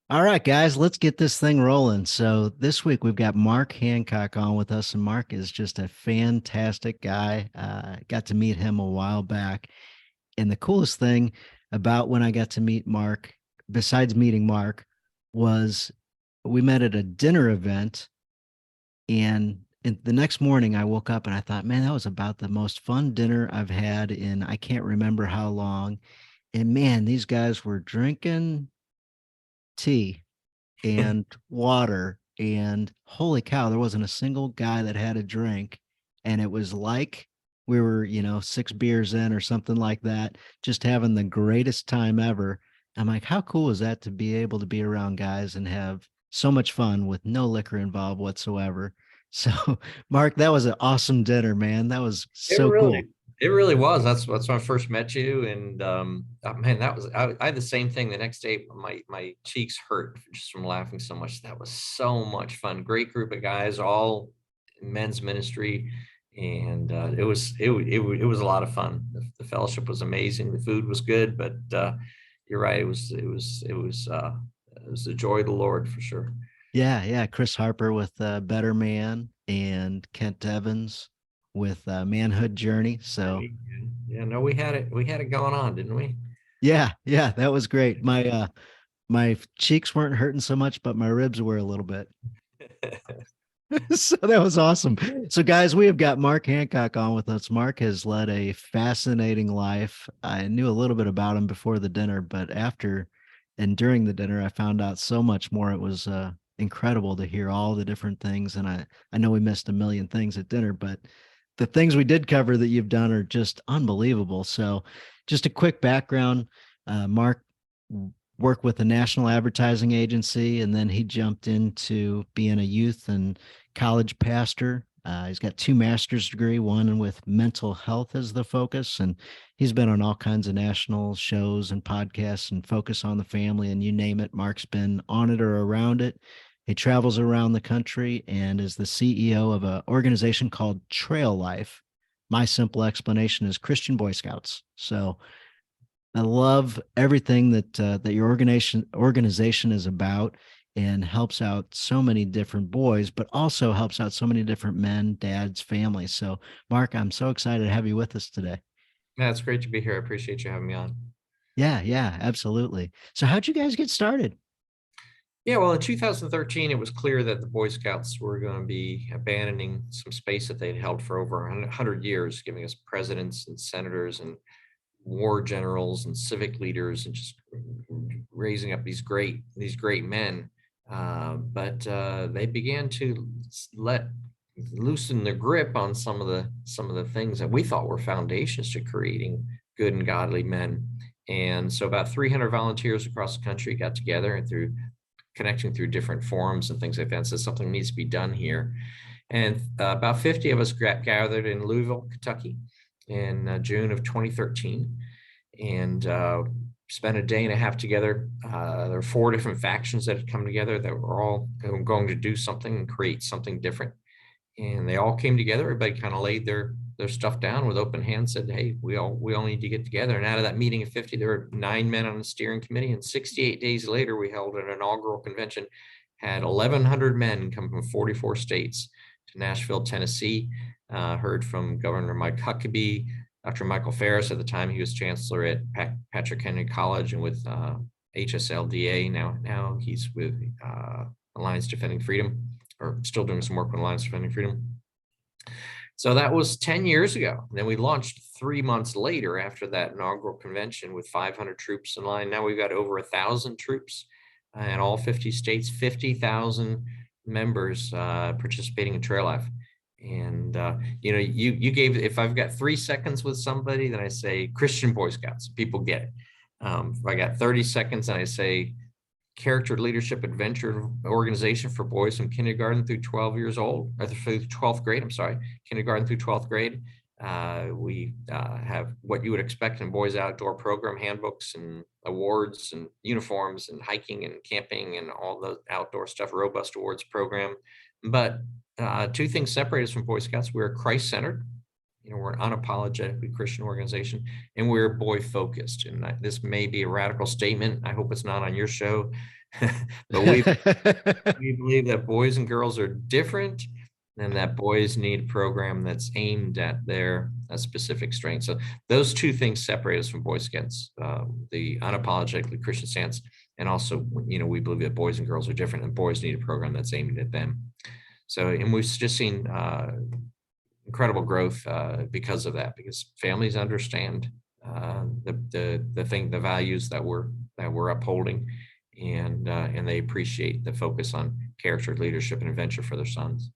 All right, guys, let's get this thing rolling. So this week we've got Mark Hancock on with us, and Mark is just a fantastic guy. Got to meet him a while back, and the coolest thing about when I got to meet Mark, besides meeting Mark, was we met at a dinner event, and the next morning I woke up and I thought, man, that was about the most fun dinner I've had in I can't remember how long. And man, these guys were drinking tea and water, and holy cow, there wasn't a single guy that had a drink, and it was like we were, 6 beers in or something like that, just having the greatest time ever. I'm like, how cool is that to be able to be around guys and have so much fun with no liquor involved whatsoever? So Mark, that was an awesome dinner, man. That was It so cool. really, it really was. That's when I first met you, and man, that was I had the same thing the next day. My cheeks hurt just from laughing so much. That was so much fun. Great group of guys, all men's ministry, and it was a lot of fun. The fellowship was amazing. The food was good, but you're right. It was the joy of the Lord for sure. Yeah, yeah. Chris Harper with Better Man and Kent Evans with Manhood Journey. So Yeah, no, we had it going on, didn't we? yeah, yeah, that was great. My cheeks weren't hurting so much, but my ribs were a little bit. So that was awesome. So guys, we have got Mark Hancock on with us. Mark has led a fascinating life. I knew a little bit about him before the dinner, but after and during the dinner, I found out so much more. It was incredible to hear all the different things. And I know we missed a million things at dinner, but the things we did cover that you've done are just unbelievable. So just a quick background. Mark worked with a national advertising agency, and then he jumped into being a youth and college pastor. He's got two master's degree, one with mental health as the focus, and he's been on all kinds of national shows and podcasts and focus on the family, and you name it. Mark's been on it or around it. He travels around the country and is the CEO of an organization called Trail Life. My simple explanation is Christian Boy Scouts. So I love everything that your organization is about, and helps out so many different boys, but also helps out so many different men, dads, families. So, Mark, I'm so excited to have you with us today. Yeah, it's great to be here. I appreciate you having me on. Yeah, yeah, absolutely. So, how'd you guys get started? Yeah, well, in 2013, it was clear that the Boy Scouts were going to be abandoning some space that they'd held for over 100 years, giving us presidents and senators and war generals and civic leaders, and just raising up these great men. But they began to let loosen their grip on some of the things that we thought were foundations to creating good and godly men. And so about 300 volunteers across the country got together, and through connecting through different forums and things like that, said something needs to be done here. And about 50 of us gathered in Louisville, Kentucky in June of 2013, and spent a day and a half together. There were four different factions that had come together that were all going to do something and create something different. And they all came together. Everybody kind of laid their stuff down with open hands, said, hey, we all need to get together. And out of that meeting of 50, there were 9 men on the steering committee. And 68 days later, we held an inaugural convention, had 1,100 men come from 44 states to Nashville, Tennessee. Heard from Governor Mike Huckabee, Dr. Michael Ferris. At the time, he was chancellor at Patrick Henry College and with HSLDA. Now he's with Alliance Defending Freedom, or still doing some work with Alliance Defending Freedom. So that was 10 years ago. And then we launched 3 months later after that inaugural convention with 500 troops in line. Now we've got over 1,000 troops in all 50 states, 50,000 members participating in Trail Life. And you gave, if I've got 3 seconds with somebody, then I say Christian Boy Scouts. People get it. If I got 30 seconds and I say character leadership adventure organization for boys from kindergarten through 12 years old, or through 12th grade, I'm sorry, kindergarten through 12th grade. We have what you would expect in boys outdoor program, handbooks and awards and uniforms and hiking and camping and all the outdoor stuff, robust awards program. But two things separate us from Boy Scouts. We're Christ-centered. We're an unapologetically Christian organization, and we're boy focused. And this may be a radical statement. I hope it's not on your show. But we believe that boys and girls are different and that boys need a program that's aimed at their specific strengths. So those two things separate us from Boy Scouts, the unapologetically Christian stance, and also, we believe that boys and girls are different and boys need a program that's aimed at them. So, and we've just seen incredible growth because of that, because families understand the values that we're upholding, and they appreciate the focus on character, leadership, and adventure for their sons.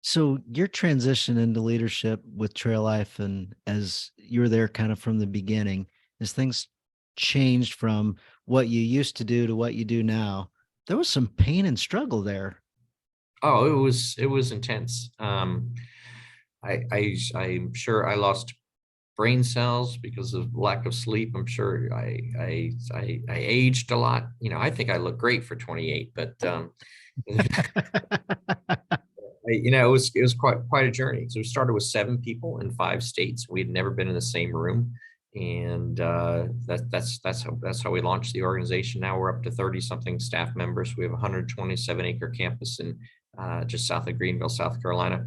So your transition into leadership with Trail Life, and as you were there kind of from the beginning, as things changed from what you used to do to what you do now, there was some pain and struggle there. Oh, it was intense. I'm sure I lost brain cells because of lack of sleep. I'm sure I aged a lot. I think I look great for 28, but it was quite a journey. So we started with 7 people in 5 states. We had never been in the same room, and that's how we launched the organization. Now we're up to 30 something staff members. We have a 127-acre campus in just south of Greenville, South Carolina.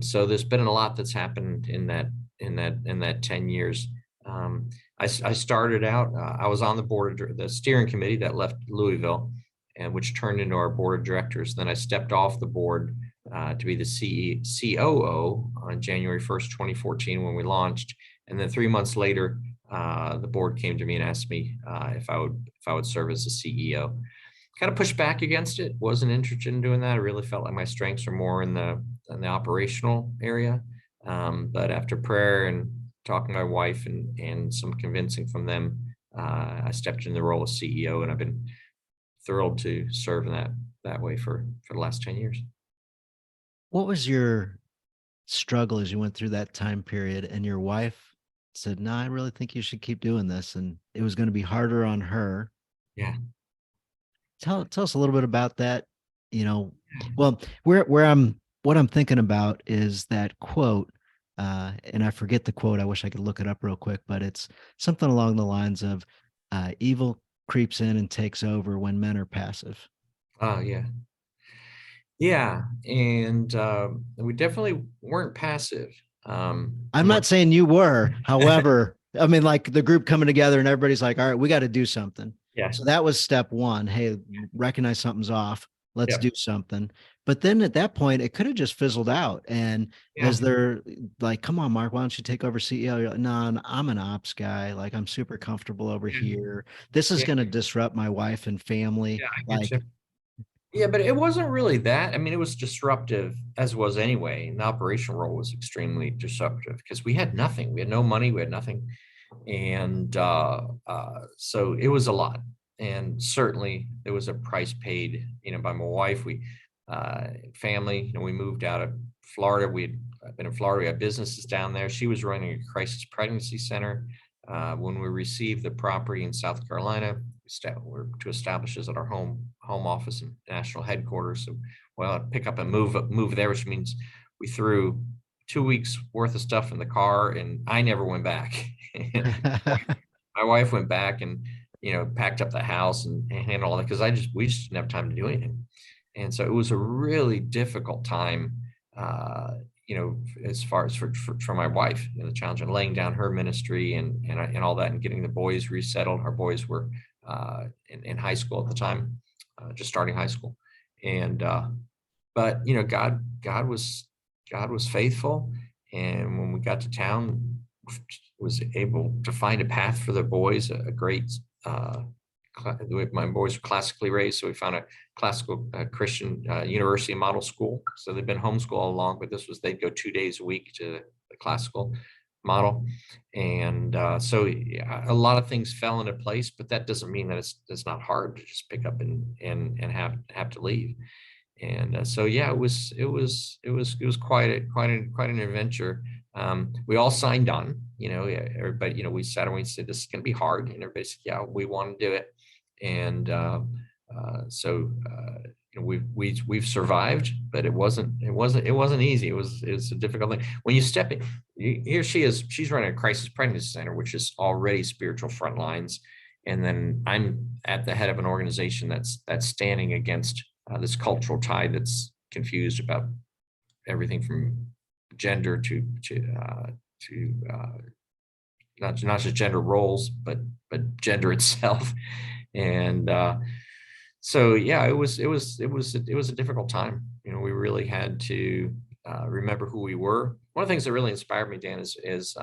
So there's been a lot that's happened in that 10 years. I started out. I was on the board of the steering committee that left Louisville, and which turned into our board of directors. Then I stepped off the board to be the COO on January 1st, 2014, when we launched. And then 3 months later, the board came to me and asked me if I would serve as the CEO. Kind of pushed back against it. Wasn't interested in doing that. I really felt like my strengths are more in the operational area. But after prayer and talking to my wife and some convincing from them, I stepped in the role of CEO, and I've been thrilled to serve in that way for the last 10 years. What was your struggle as you went through that time period and your wife said, "No, I really think you should keep doing this," and it was going to be harder on her? Yeah. Tell us a little bit about that. You know, well, where I'm what I'm thinking about is that quote, and I forget the quote. I wish I could look it up real quick, but it's something along the lines of, "Evil creeps in and takes over when men are passive." Oh, yeah. Yeah. And we definitely weren't passive. I'm More. not saying you were, however, I mean, like the group coming together and everybody's like, "All right, we got to do something." Yeah. So that was step one. Hey, recognize something's off. Let's Yeah. do something. But then at that point, it could have just fizzled out. And Yeah. as they're like, "Come on, Mark, why don't you take over CEO?" You're like, "No, I'm an ops guy. Like, I'm super comfortable over Yeah. here. This is Yeah. going to disrupt my wife and family." Yeah. I get you. Like, Yeah, but it wasn't really that. I mean, it was disruptive, as was anyway. And the operational role was extremely disruptive because we had nothing. We had no money. We had nothing. And so it was a lot. And certainly there was a price paid, by my wife. Family, we moved out of Florida. We'd been in Florida. We had businesses down there. She was running a crisis pregnancy center. When we received the property in South Carolina, we're to establish as at our home office and national headquarters. So, well, pick up and move there, which means we threw 2 weeks worth of stuff in the car, and I never went back. My wife went back and packed up the house and handled all that, because we just didn't have time to do anything. And so it was a really difficult time, as far as for my wife, the challenge of laying down her ministry and all that, and getting the boys resettled. Our boys were in high school at the time, just starting high school. And but God was faithful. And when we got to town, was able to find a path for the boys, a great my boys were classically raised, so we found a classical Christian university model school. So they've been homeschooled all along, but they'd go 2 days a week to the classical model. And so yeah, a lot of things fell into place, but that doesn't mean that it's not hard to just pick up and have to leave. And so yeah, it was quite an adventure. We all signed on, yeah, everybody, we sat and we said, "This is going to be hard," and everybody said, "Yeah, we want to do it." And so we've survived, but it wasn't easy. It's a difficult thing when you step in. Here she's running a crisis pregnancy center, which is already spiritual front lines, and then I'm at the head of an organization that's standing against this cultural tide that's confused about everything from gender to not just gender roles, but gender itself. And so yeah, it was a difficult time. We really had to remember who we were. One of the things that really inspired me, Dan, is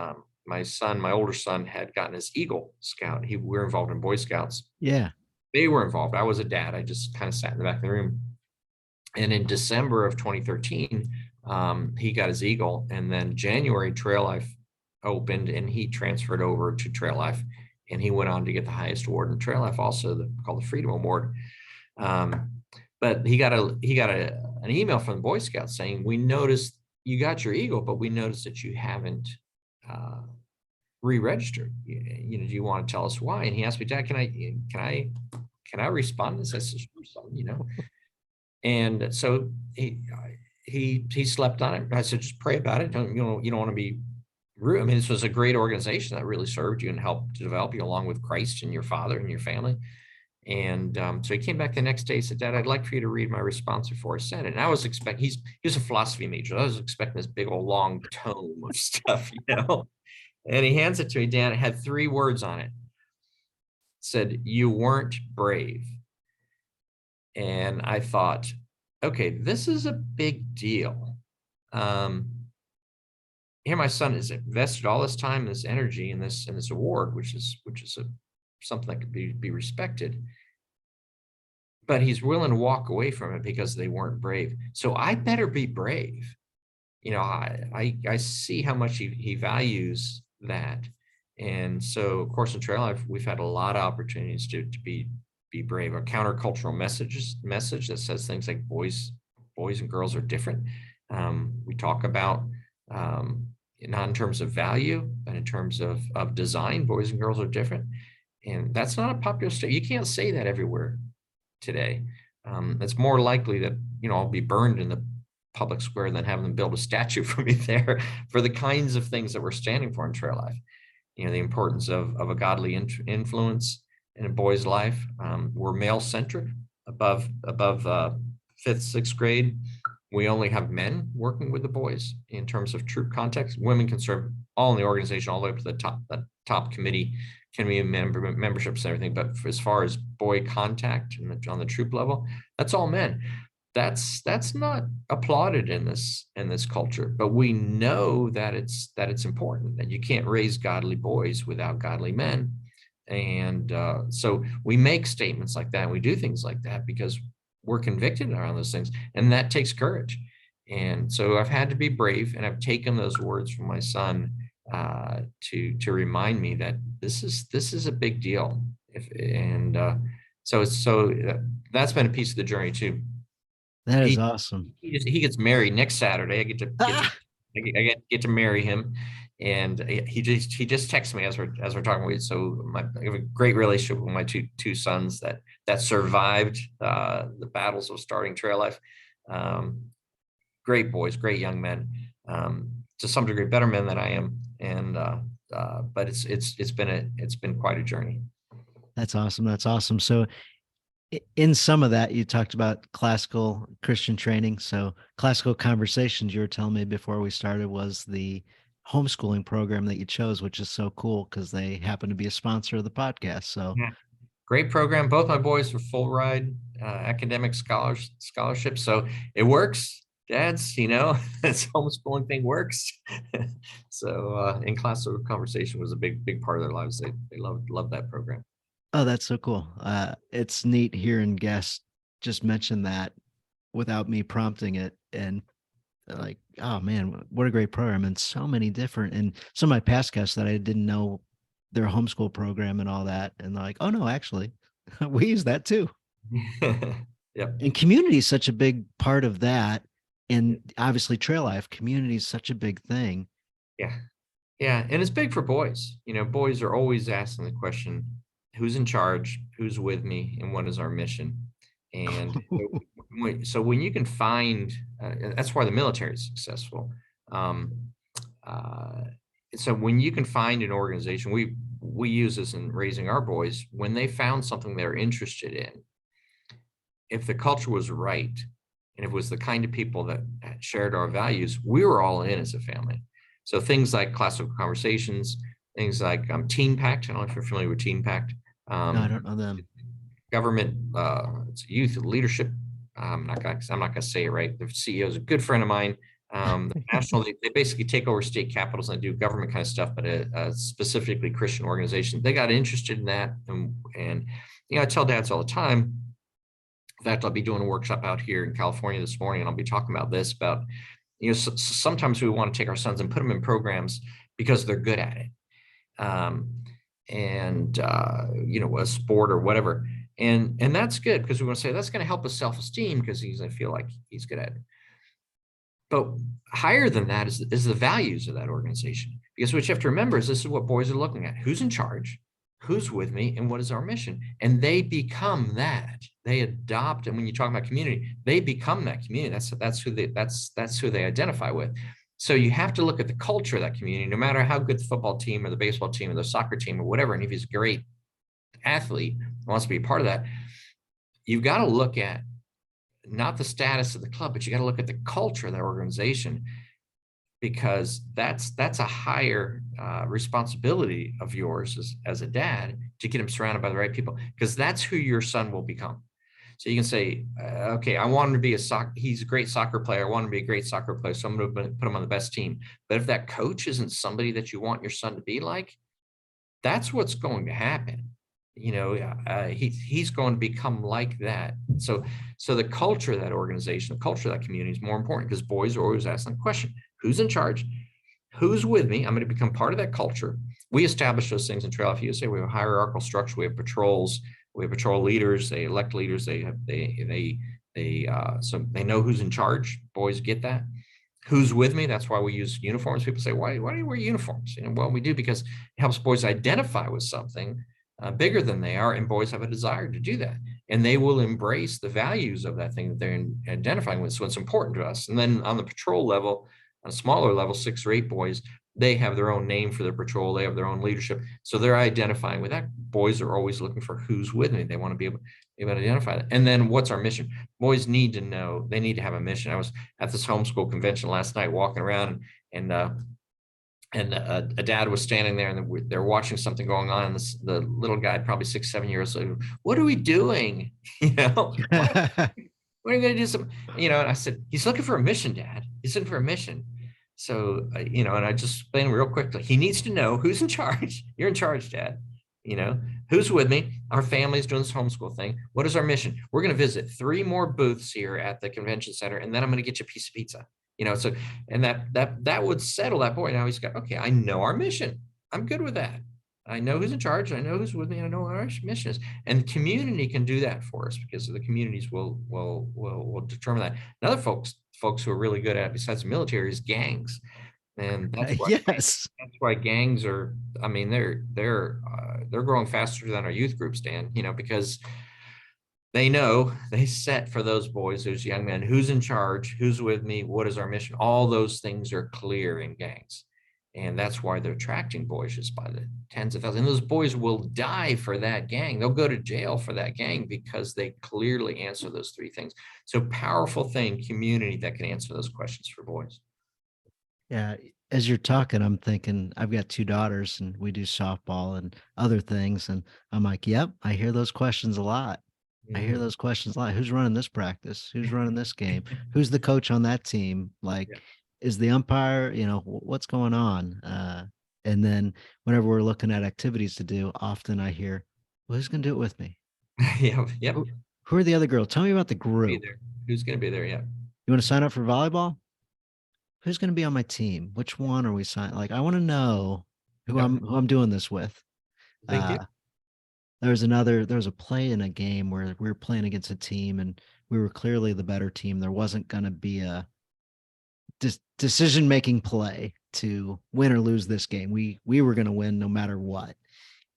my older son, had gotten his Eagle Scout. We were involved in Boy Scouts. Yeah. They were involved. I was a dad. I just kind of sat in the back of the room. And in December of 2013, he got his Eagle, and then January Trail Life opened, and he transferred over to Trail Life, and he went on to get the highest award in Trail Life, also called the Freedom Award. But he got an email from the Boy Scouts saying, "We noticed you got your Eagle, but we noticed that you haven't re-registered. Do you want to tell us why?" And he asked me, "Dad, can I respond to this?" I said, "Sure, son." And so he slept on it. I said, "Just pray about it. You don't want to be rude. I mean, this was a great organization that really served you and helped to develop you along with Christ and your father and your family." And so he came back the next day and said, "Dad, I'd like for you to read my response before I send it." And I was expecting, he was a philosophy major. I was expecting this big old long tome of stuff, And he hands it to me, Dan. It had 3 words on it. It said, "You weren't brave." And I thought, okay, this is a big deal. Here my son has invested all this time, this energy in this award, which is something that could be respected. But he's willing to walk away from it because they weren't brave. So I better be brave. I see how much he values that. And so, of course, in Trail Life, we've had a lot of opportunities to be brave. A countercultural message that says things like boys and girls are different. We talk about not in terms of value, but in terms of design. Boys and girls are different, and that's not a popular statement. You can't say that everywhere today. It's more likely that I'll be burned in the public square than having them build a statue for me there for the kinds of things that we're standing for in Trail Life. The importance of a godly influence in a boy's life. We're male centric. Above 5th, 6th grade, we only have men working with the boys in terms of troop context. Women can serve all in the organization, all the way up to the top committee memberships and everything. But as far as boy contact on the troop level, that's all men. That's not applauded in this culture, but we know that it's important, that you can't raise godly boys without godly men. And so we make statements like that, and we do things like that because we're convicted around those things, and that takes courage. And so I've had to be brave, and I've taken those words from my son to remind me that this is a big deal. So that's been a piece of the journey too. That is awesome. He gets married next Saturday. I get to marry him, and he just texted me as we're talking. So I have a great relationship with my two sons that survived the battles of starting Trail Life. Great boys, great young men, to some degree better men than I am, and but it's been quite a journey. That's awesome. That's awesome. So in some of that, you talked about classical Christian training. So classical conversations, you were telling me before we started, was the homeschooling program that you chose, which is so cool because they happen to be a sponsor of the podcast. So yeah. Great program. Both my boys were full ride academic scholarships. So it works. Dads, this homeschooling thing works. So in classical conversation was a big part of their lives. They loved that program. Oh, that's so cool. It's neat hearing guests just mention that without me prompting it. And like, oh man, what a great program. And so many different, and some of my past guests that I didn't know their homeschool program and all that. And they're like, oh no, actually, we use that too. Yep. And community is such a big part of that. And obviously Trail Life community is such a big thing. Yeah. Yeah. And it's big for boys. Boys are always asking the question, who's in charge, who's with me, and what is our mission? And so when you can find, that's why the military is successful. So when you can find an organization, we use this in raising our boys. When they found something they're interested in, if the culture was right, and it was the kind of people that shared our values, we were all in as a family. So things like classical conversations, things like Teen Pact. I don't know if you're familiar with Teen Pact. No, I Um, don't know them. Government, it's youth leadership. I'm not gonna say it right. The CEO is a good friend of mine. The national, they basically take over state capitals and do government kind of stuff, but a specifically Christian organization. They got interested in that, and I tell dads all the time. In fact, I'll be doing a workshop out here in California this morning, and I'll be talking about this. About sometimes we want to take our sons and put them in programs because they're good at it, um, and a sport or whatever, and that's good because we want to say that's going to help his self-esteem because he's going to feel like he's good at it. But higher than that is the values of that organization, because what you have to remember is this is what boys are looking at: who's in charge, who's with me, and what is our mission. And they become that. They adopt, and when you talk about community, they become that community. That's who they identify with. So you have to look at the culture of that community, no matter how good the football team or the baseball team or the soccer team or whatever. And if he's a great athlete, wants to be a part of that, you've got to look at not the status of the club, but you got to look at the culture of that organization, because that's a higher responsibility of yours as a dad, to get him surrounded by the right people, because that's who your son will become. So you can say, okay, I want him to be he's a great soccer player. I want him to be a great soccer player, so I'm going to put him on the best team. But if that coach isn't somebody that you want your son to be like, that's what's going to happen. He's going to become like that. So the culture of that organization, the culture of that community is more important, because boys are always asking the question: who's in charge? Who's with me? I'm going to become part of that culture. We establish those things in Trail Life USA. We have a hierarchical structure. We have patrols. We have patrol leaders. They elect leaders. So they know who's in charge. Boys get that. Who's with me? That's why we use uniforms. People say, why do you wear uniforms? Well, we do because it helps boys identify with something bigger than they are, and boys have a desire to do that, and they will embrace the values of that thing that they're identifying with. So it's important to us. And then on the patrol level, on a smaller level, 6 or 8 boys, they have their own name for their patrol. They have their own leadership. So they're identifying with that. Boys are always looking for who's with me. They want to be able to identify that. And then what's our mission? Boys need to know, they need to have a mission. I was at this homeschool convention last night walking around, and a dad was standing there, and they're watching something going on. And the little guy, probably 6, 7 years old, what are we doing? What are you going to do? And I said, he's looking for a mission, Dad. He's looking for a mission. So, and I just explained real quickly, he needs to know who's in charge. You're in charge, Dad. Who's with me? Our family's doing this homeschool thing. What is our mission? We're going to visit 3 more booths here at the convention center, and then I'm going to get you a piece of pizza. So, and that would settle that boy. Now he's got, okay, I know our mission. I'm good with that. I know who's in charge. I know who's with me. I know what our mission is. And the community can do that for us, because the communities will determine that. And other folks who are really good at it, besides the military, is gangs. And Yes. that's why gangs are, I mean, they're growing faster than our youth groups, Dan, because they know, they set for those boys, those young men, who's in charge, who's with me, what is our mission. All those things are clear in gangs. And that's why they're attracting boys just by the tens of thousands. And those boys will die for that gang. They'll go to jail for that gang, because they clearly answer those 3 things. So powerful thing, community that can answer those questions for boys. Yeah. As you're talking, I'm thinking, I've got 2 daughters, and we do softball and other things. And I'm like, yep, I hear those questions a lot. I hear those questions a lot. Who's running this practice? Who's running this game? Who's the coach on that team? Yeah. Like, is the umpire, what's going on? And then whenever we're looking at activities to do, often I hear, well, who's going to do it with me? Yeah. Yep. Who are the other girls? Tell me about the group. Who's going to be there? Yeah. You want to sign up for volleyball? Who's going to be on my team? Which one are we signing? Like, I want to know who I'm doing this with. Thank you. There was a play in a game where we were playing against a team, and we were clearly the better team. There wasn't going to be a decision-making play to win or lose this game. We were going to win no matter what.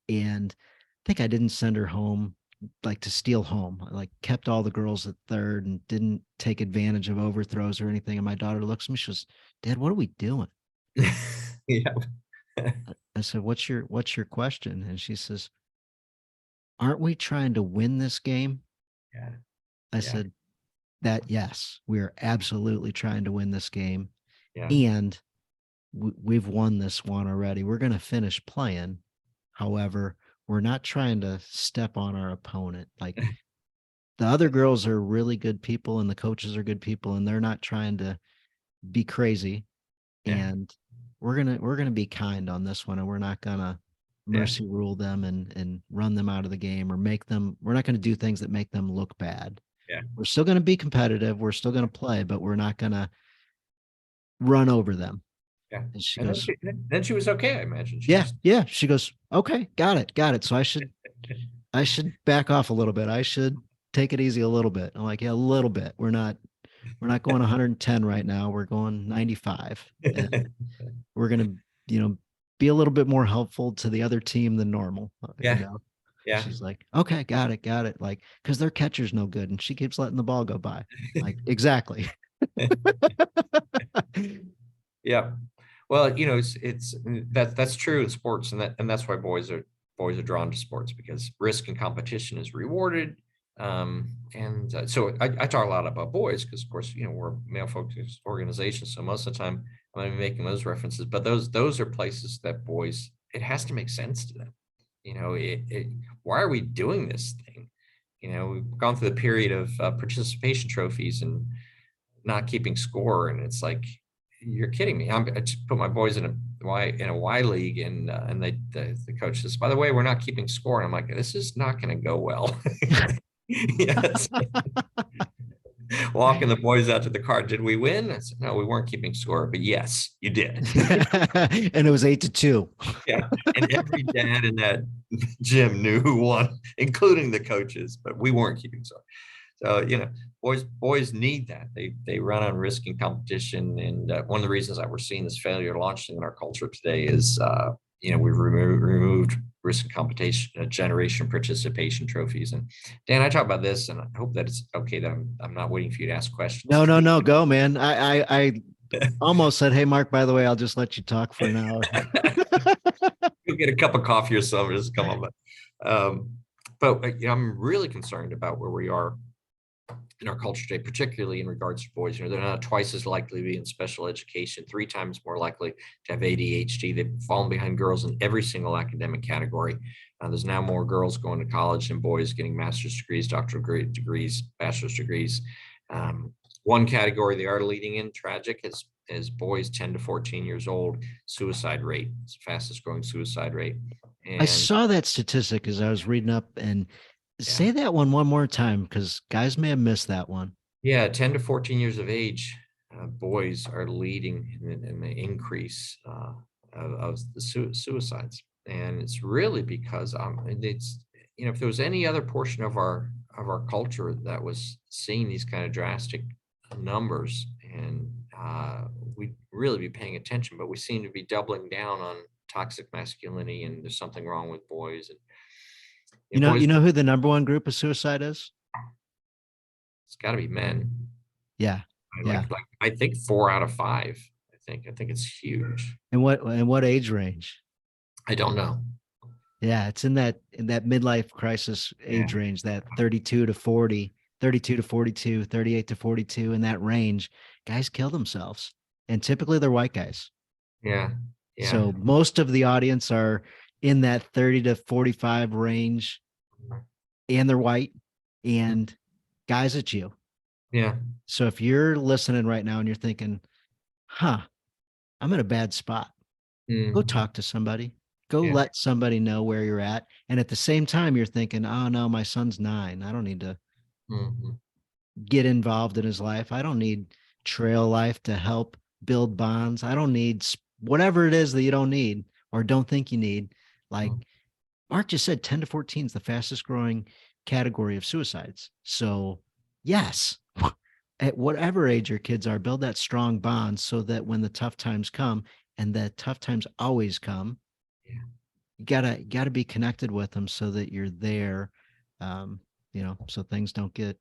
And I think I didn't send her home like to steal home. I kept all the girls at third and didn't take advantage of overthrows or anything. And my daughter looks at me, she goes, Dad, what are we doing? Yeah. I said, what's your question? And she says, aren't we trying to win this game? Yeah. I Yeah. said, that yes, we are absolutely trying to win this game. Yeah. And we've won this one already. We're going to finish playing. However, we're not trying to step on our opponent. Like, the other girls are really good people and the coaches are good people and they're not trying to be crazy. Yeah. And we're gonna be kind on this one, and we're not gonna Yeah. mercy rule them and run them out of the game or make them. We're not gonna do things that make them look bad. Yeah. We're still gonna be competitive. We're still gonna play, but we're not gonna run over them. Yeah. And she And goes, then she was okay, I imagine. She yeah, just yeah. She goes, okay, got it. So I should back off a little bit. I should take it easy a little bit. I'm like, yeah, a little bit. We're not going 110 right now. We're going 95. And we're going to, be a little bit more helpful to the other team than normal. Yeah. Yeah. She's like, okay, got it. Like, because their catcher's no good and she keeps letting the ball go by. Like, exactly. Yeah. Well, it's that's true in sports, and that's why boys are drawn to sports because risk and competition is rewarded. And so I talk a lot about boys because, of course, we're a male focused organization, so most of the time I'm going to be making those references. But those are places that boys, it has to make sense to them. Why are we doing this thing? We've gone through the period of participation trophies and not keeping score, and it's like, you're kidding me. I just put my boys in a Y league, and the coach says, by the way, we're not keeping score, and I'm like, this is not going to go well. Yes. Walking the boys out to the car. Did we win? I said, no, we weren't keeping score, but yes, you did. And it was 8-2. Yeah. And every dad in that gym knew who won, including the coaches, but we weren't keeping score. So, boys need that. They run on risk and competition. And one of the reasons that we're seeing this failure launching in our culture today is, we've removed risk and competition, generation participation trophies. And Dan, I talk about this, and I hope that it's okay that I'm not waiting for you to ask questions. No, go, man. I almost said, hey, Mark, by the way, I'll just let you talk for an hour. You'll get a cup of coffee or something, just come on. But I'm really concerned about where we are in our culture today, particularly in regards to boys. They're not twice as likely to be in special education, 3 times more likely to have ADHD. They've fallen behind girls in every single academic category. There's now more girls going to college than boys getting master's degrees, doctoral degrees, bachelor's degrees. One category they are leading in, tragic, is boys 10 to 14 years old, suicide rate. It's the fastest growing suicide rate. I And saw that statistic as I was reading up, and yeah, say that one more time because guys may have missed that one. yeah, 10 to 14 years of age, boys are leading in the increase of the suicides. And it's really because it's, if there was any other portion of our culture that was seeing these kind of drastic numbers, and we'd really be paying attention, but we seem to be doubling down on toxic masculinity, and there's something wrong with boys. And You know, boys, you know who the number one group of suicide is? it's got to be men. Yeah, yeah. Like I think 4 out of 5. I think it's huge. And what age range? I don't know. Yeah, it's in that midlife crisis Yeah. age range, that 32 to 40, 32 to 42, 38 to 42, in that range. Guys kill themselves. And typically they're white guys. Yeah. Yeah. So most of the audience are in that 30 to 45 range, and they're white, and guys, it's you. Yeah. So if you're listening right now and you're thinking, huh, I'm in a bad spot, go Mm, talk to somebody. Go yeah. let somebody know where you're at. And at the same time, you're thinking, oh no, my son's 9. I don't need to Mhm, get involved in his life. I don't need trail life to help build bonds. I don't need whatever it is that you don't need or don't think you need. Like mm, Mark just said, 10 to 14 is the fastest growing category of suicides. So, yes, at whatever age your kids are, build that strong bond so that when the tough times come, and the tough times always come, yeah. you gotta be connected with them so that you're there, so things don't get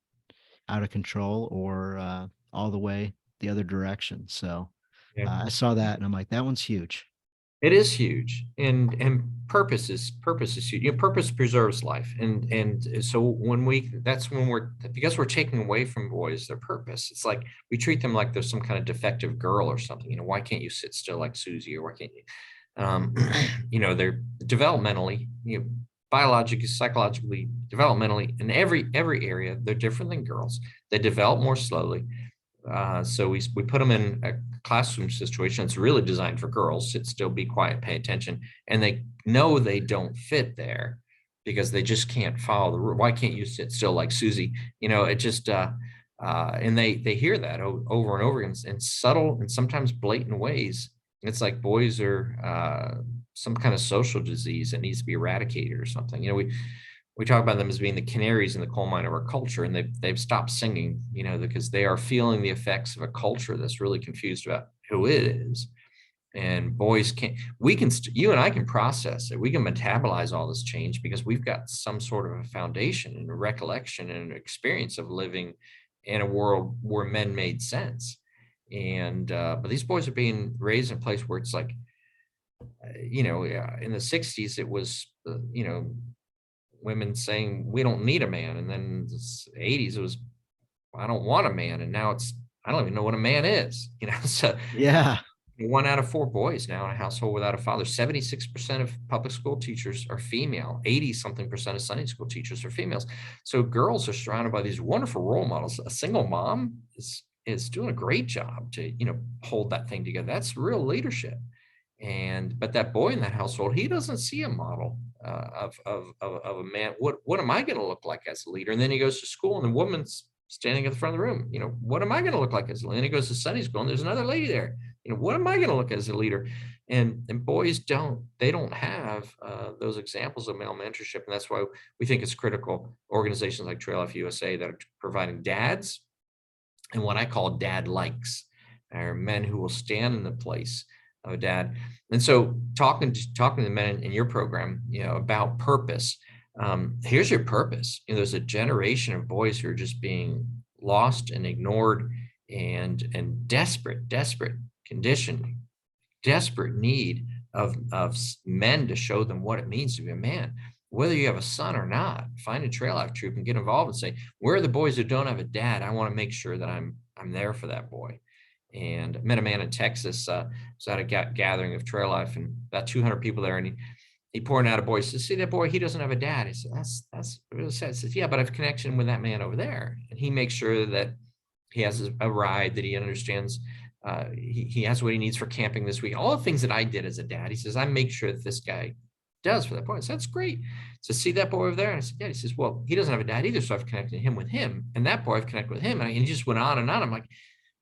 out of control or all the way the other direction. So Yeah. I saw that and I'm like, that one's huge. It is huge, and purpose is huge. Purpose preserves life, and so when that's when we're because we're taking away from boys their purpose. It's like we treat them like they're some kind of defective girl or something. Why can't you sit still like Susie, or why can't you? Um, they're developmentally, biologically, psychologically, developmentally, in every area, they're different than girls. They develop more slowly. So we put them in a classroom situation that's really designed for girls. Sit still, be quiet, pay attention, and they know they don't fit there because they just can't follow the rule. Why can't you sit still like Susie? It just and they hear that over and over again in subtle and sometimes blatant ways. It's like boys are some kind of social disease that needs to be eradicated or something. We talk about them as being the canaries in the coal mine of our culture, and they've stopped singing, because they are feeling the effects of a culture that's really confused about who it is. And boys can't, you and I can process it. We can metabolize all this change because we've got some sort of a foundation and a recollection and an experience of living in a world where men made sense. And but these boys are being raised in a place where it's like, in the 60s, it was, women saying we don't need a man, and then the 80s it was I don't want a man, and now it's I don't even know what a man is. So Yeah. 1 out of 4 boys now in a household without a father. 76% of public school teachers are female. 80 something percent of Sunday school teachers are females. So girls are surrounded by these wonderful role models. A single mom is doing a great job to hold that thing together. That's real leadership. But that boy in that household, he doesn't see a model of a man. What am I going to look like as a leader? And then he goes to school, and the woman's standing at the front of the room. What am I going to look like as a leader? And he goes to Sunday school, and there's another lady there. What am I going to look as a leader? And boys don't have those examples of male mentorship, and that's why we think it's critical. Organizations like Trail Life USA that are providing dads and what I call dad likes, are men who will stand in the place of a dad. And so talking to the men in your program, about purpose. Here's your purpose. There's a generation of boys who are just being lost and ignored, and desperate condition, desperate need of men to show them what it means to be a man. Whether you have a son or not, find a Trail Life troop and get involved and say, where are the boys who don't have a dad? I want to make sure that I'm there for that boy. And I met a man in Texas, was at a gathering of Trail Life, and about 200 people there, and he poured out a boy. He says, see that boy, he doesn't have a dad. He said, that's really sad. He says, yeah, but I have a connection with that man over there. And he makes sure that he has a ride, that he understands. He has what he needs for camping this week. All the things that I did as a dad. He says, I make sure that this guy does for that boy. I said, that's great. So see that boy over there? And I said, yeah. He says, well, he doesn't have a dad either. So I've connected him with him. And that boy, I've connected with him. And he just went on and on. I'm like,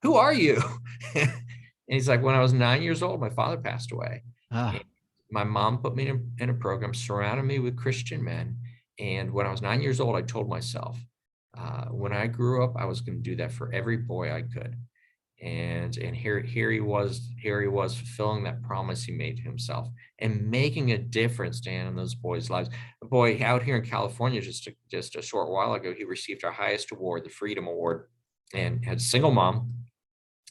who are you? And he's like, when I was 9 years old, my father passed away. Ah, My mom put me in a program, surrounded me with Christian men. And when I was 9 years old, I told myself, when I grew up, I was going to do that for every boy I could. And here he was fulfilling that promise he made to himself and making a difference, Dan, in those boys' lives. A boy out here in California just a short while ago, he received our highest award, the Freedom Award, and had a single mom.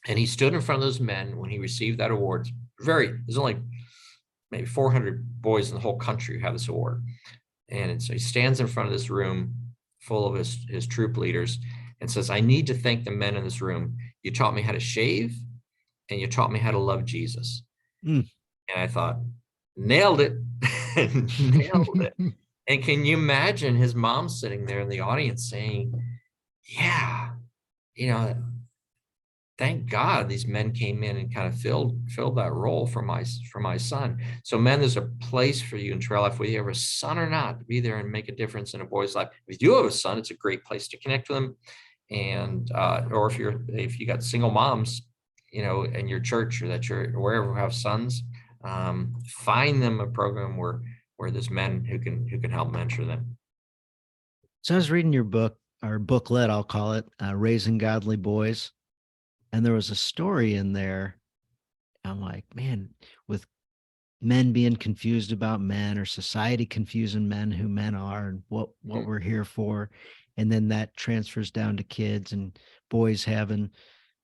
And he stood in front of those men when he received that award. There's only maybe 400 boys in the whole country who have this award. And so he stands in front of this room full of his troop leaders and says, I need to thank the men in this room. You taught me how to shave, and you taught me how to love Jesus. mm. And I thought, nailed it. Nailed it. And can you imagine his mom sitting there in the audience saying, yeah, thank God these men came in and kind of filled that role for my son. So men, there's a place for you in Trail Life, whether you have a son or not, to be there and make a difference in a boy's life. If you do have a son, it's a great place to connect with them. And or if you got single moms, in your church or wherever who have sons, find them a program where there's men who can help mentor them. So I was reading your book, or booklet, I'll call it, Raising Godly Boys. And there was a story in there. I'm like, man, with men being confused about men, or society confusing men who men are and what we're here for. And then that transfers down to kids and boys having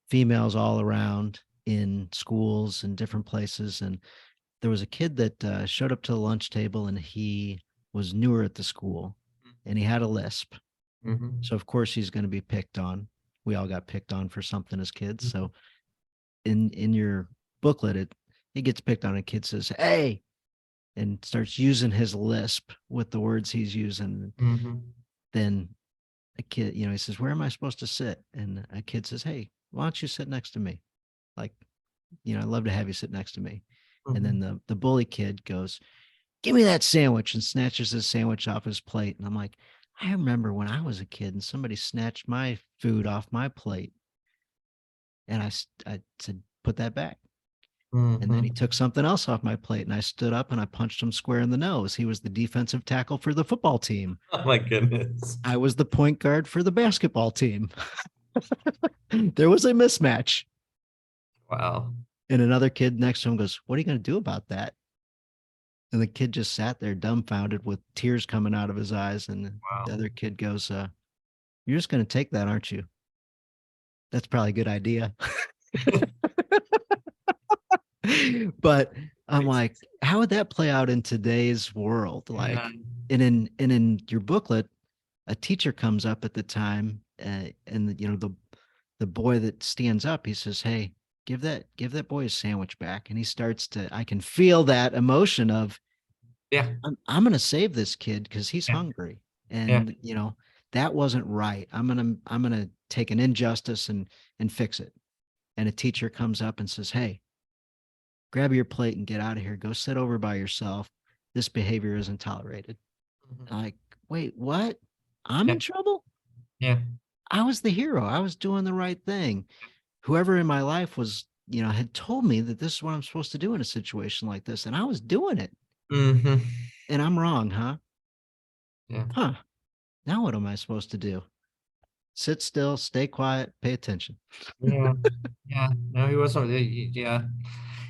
females all around in schools and different places. And there was a kid that showed up to the lunch table, and he was newer at the school, and he had a lisp. Mhm. So of course he's going to be picked on. We all got picked on for something as kids. Mhm. So in your booklet, he gets picked on. A kid says, "Hey," and starts using his lisp with the words he's using. Mhm. Then a kid, he says, "Where am I supposed to sit?" And a kid says, "Hey, why don't you sit next to me? Like, I'd love to have you sit next to me." And then Mhm. the bully kid goes, "Give me that sandwich," and snatches his sandwich off his plate. And I'm like, I remember when I was a kid and somebody snatched my food off my plate, and I said, "Put that back." And then he Mhm. took something else off my plate, and I stood up and I punched him square in the nose. He was the defensive tackle for the football team. Oh my goodness. I was the point guard for the basketball team. There was a mismatch. Wow. And another kid next to him goes, "What are you going to do about that?" And the kid just sat there dumbfounded with tears coming out of his eyes. And the Wow. other kid goes, "You're just going to take that, aren't you? That's probably a good idea." But I'm like, how would that play out in today's world? Yeah. Like, and in your booklet, a teacher comes up at the time, and the boy that stands up, he says, "Hey, give that boy his sandwich back." And he starts to, I can feel that emotion of, Yeah. I'm gonna save this kid because he's Yeah. hungry, Yeah. and that wasn't right. I'm gonna take an injustice and fix it. And a teacher comes up and says, "Hey, grab your plate and get out of here. Go sit over by yourself. This behavior isn't tolerated." Mhm. I'm like, wait, what? I'm Yeah. in trouble? Yeah. I was the hero. I was doing the right thing. Whoever in my life was, had told me that this is what I'm supposed to do in a situation like this, and I was doing it. Mhm. And I'm wrong, huh? Yeah. Huh. Now what am I supposed to do? Sit still, stay quiet, pay attention. Yeah. Yeah. No, he wasn't. Yeah.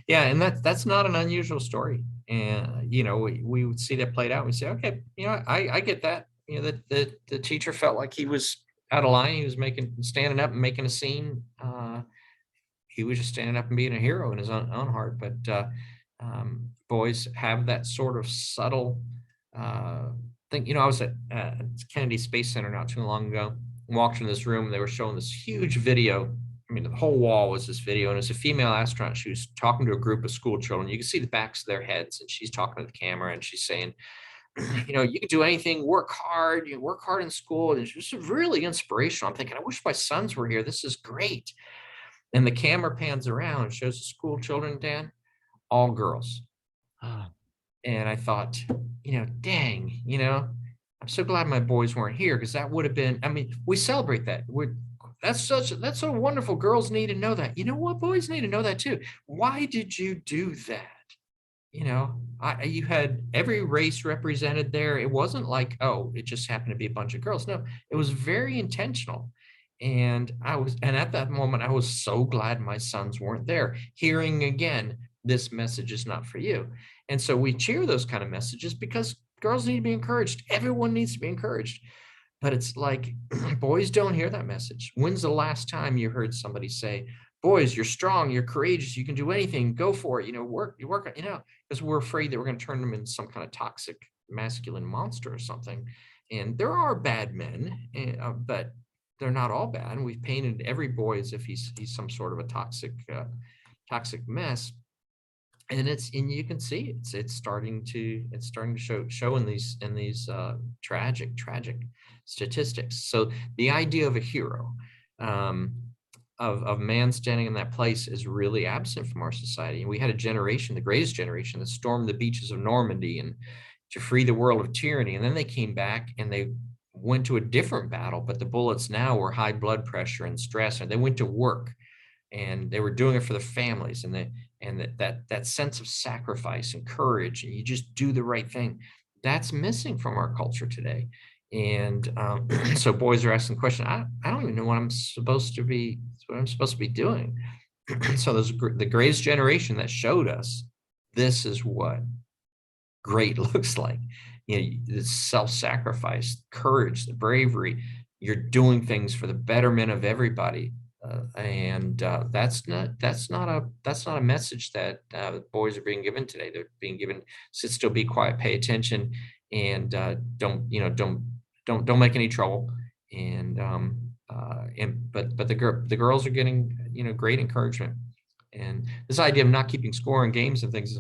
Yeah. And that's not an unusual story. And, we would see that played out. We say, okay, I get that. That the teacher felt like he was out of line. He was standing up and making a scene. He was just standing up and being a hero in his own heart. But boys have that sort of subtle thing. I was at Kennedy Space Center not too long ago. Walked in this room, and they were showing this huge video. I mean, the whole wall was this video, and it's a female astronaut. She was talking to a group of school children. You can see the backs of their heads, and she's talking to the camera, and she's saying, you can do anything, work hard, work hard in school. And it's just really inspirational. I'm thinking, I wish my sons were here. This is great. And the camera pans around and shows the school children, Dan, all girls. Ah, And I thought, dang, I'm so glad my boys weren't here, because that would have been, I mean, we celebrate that. That's so wonderful. Girls need to know that. You know what? Boys need to know that too. Why did you do that? You had every race represented there. It wasn't like, oh, it just happened to be a bunch of girls. No, it was very intentional. And at that moment, I was so glad my sons weren't there. Hearing again, this message is not for you. And so we cheer those kind of messages because girls need to be encouraged. Everyone needs to be encouraged. But it's like, boys don't hear that message. When's the last time you heard somebody say, boys, you're strong, you're courageous, you can do anything, go for it, work, because we're afraid that we're going to turn them into some kind of toxic masculine monster or something. And there are bad men, but they're not all bad. And we've painted every boy as if he's some sort of a toxic mess. And you can see it's starting to show in these tragic statistics. So the idea of a hero, um, of man standing in that place, is really absent from our society. And we had a generation, the greatest generation, that stormed the beaches of Normandy and to free the world of tyranny. And then they came back and they went to a different battle, but the bullets now were high blood pressure and stress, and they went to work, and they were doing it for the families, and that sense of sacrifice and courage, and you just do the right thing. That's missing from our culture today. And so boys are asking the question, I don't even know what I'm supposed to be doing. So there's the greatest generation that showed us this is what great looks like. The self-sacrifice, courage, the bravery. You're doing things for the betterment of everybody. That's not a message that boys are being given today. They're being given, sit still, be quiet, pay attention, and don't make any trouble. But the girls are getting, great encouragement. And this idea of not keeping score in games and things,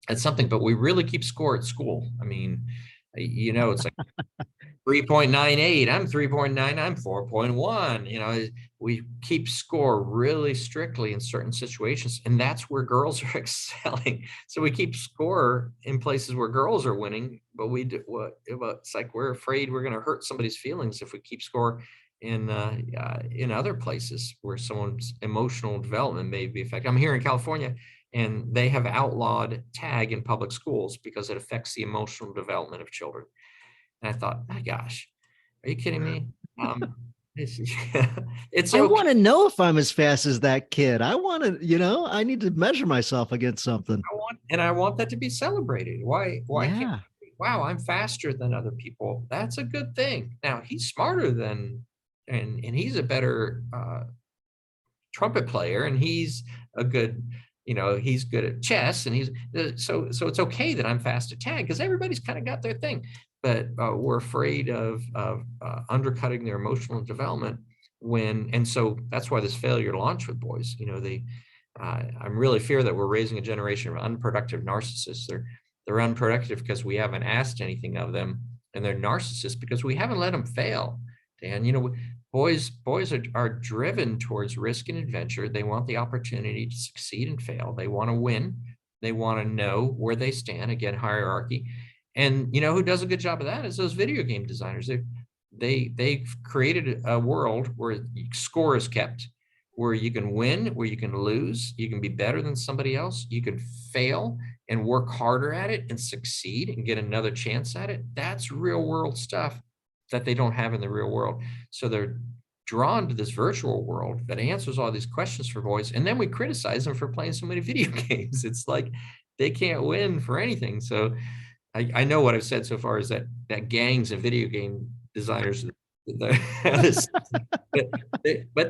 that's something, but we really keep score at school. I mean, it's like 3.98, I'm 3.9, I'm 4.1. We keep score really strictly in certain situations, and that's where girls are excelling. So we keep score in places where girls are winning, but we do what it's like we're afraid we're going to hurt somebody's feelings if we keep score in other places where someone's emotional development may be affected. I'm here in California, and they have outlawed tag in public schools because it affects the emotional development of children. And I thought, my gosh, are you kidding me? It's, it's I okay. want to know if I'm as fast as that kid. I want to, I need to measure myself against something. I want that to be celebrated. Why can't, Yeah. wow, I'm faster than other people. That's a good thing. Now he's smarter than, and he's a better trumpet player, and he's a good, he's good at chess, and he's so it's okay that I'm fast at tag because everybody's kind of got their thing. But we're afraid of undercutting their emotional development and so that's why this failure to launch with boys, I'm really fear that we're raising a generation of unproductive narcissists. They're unproductive because we haven't asked anything of them, and they're narcissists because we haven't let them fail. Dan, boys are driven towards risk and adventure. They want the opportunity to succeed and fail. They want to win. They want to know where they stand. Again, hierarchy. And who does a good job of that is those video game designers. They've created a world where score is kept, where you can win, where you can lose, you can be better than somebody else, you can fail and work harder at it and succeed and get another chance at it. That's real world stuff that they don't have in the real world. So they're drawn to this virtual world that answers all these questions for boys. And then we criticize them for playing so many video games. It's like they can't win for anything. So I know what I've said so far is that gangs of video game designers, but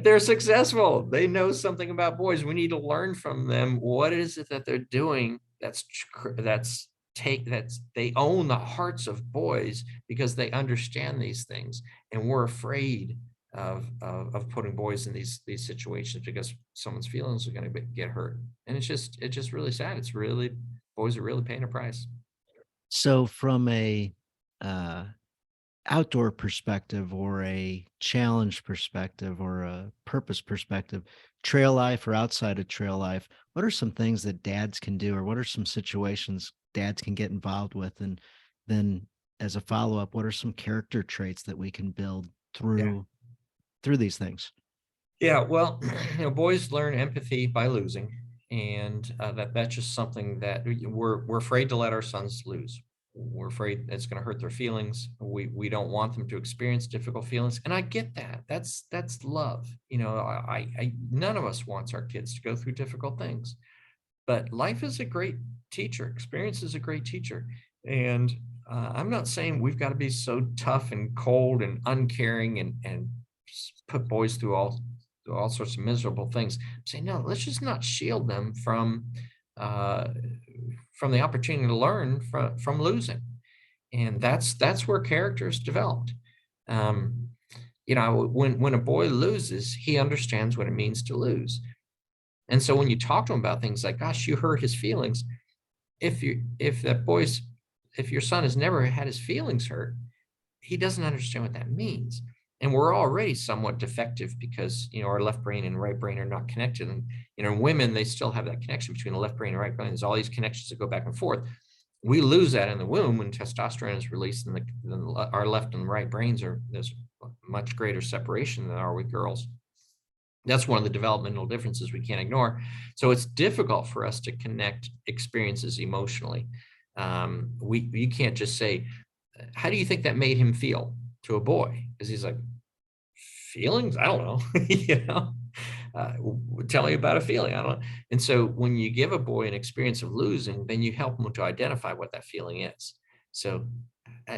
they're successful. They know something about boys. We need to learn from them. What is it that they're doing they own the hearts of boys because they understand these things, and we're afraid of putting boys in these situations because someone's feelings are going to get hurt. And it's just really sad. It's really, boys are really paying a price. So from a uh, outdoor perspective or a challenge perspective or a purpose perspective, trail life or outside of trail life, what are some things that dads can do, or what are some situations dads can get involved with? And then as a follow-up, what are some character traits that we can build Yeah. through these things? Yeah, well, boys learn empathy by losing, and that's just something that we're afraid to let our sons lose. We're afraid it's going to hurt their feelings. We don't want them to experience difficult feelings, and I get that. That's love. None of us wants our kids to go through difficult things, but life is a great teacher. Experience is a great teacher, and I'm not saying we've got to be so tough and cold and uncaring and put boys through all sorts of miserable things. Say, no, let's just not shield them uh, from the opportunity to learn from losing. And that's where character is developed. Um, when a boy loses, he understands what it means to lose. And so when you talk to him about things like, gosh, you hurt his feelings, if your son has never had his feelings hurt, he doesn't understand what that means. And we're already somewhat defective because our left brain and right brain are not connected. And women, they still have that connection between the left brain and right brain. There's all these connections that go back and forth. We lose that in the womb when testosterone is released, and our left and right brains there's much greater separation than are with girls. That's one of the developmental differences we can't ignore. So it's difficult for us to connect experiences emotionally. You can't just say, how do you think that made him feel, to a boy? Because he's like, feelings? I don't know. Uh, Tell me about a feeling. I don't know. And so when you give a boy an experience of losing, then you help him to identify what that feeling is. So,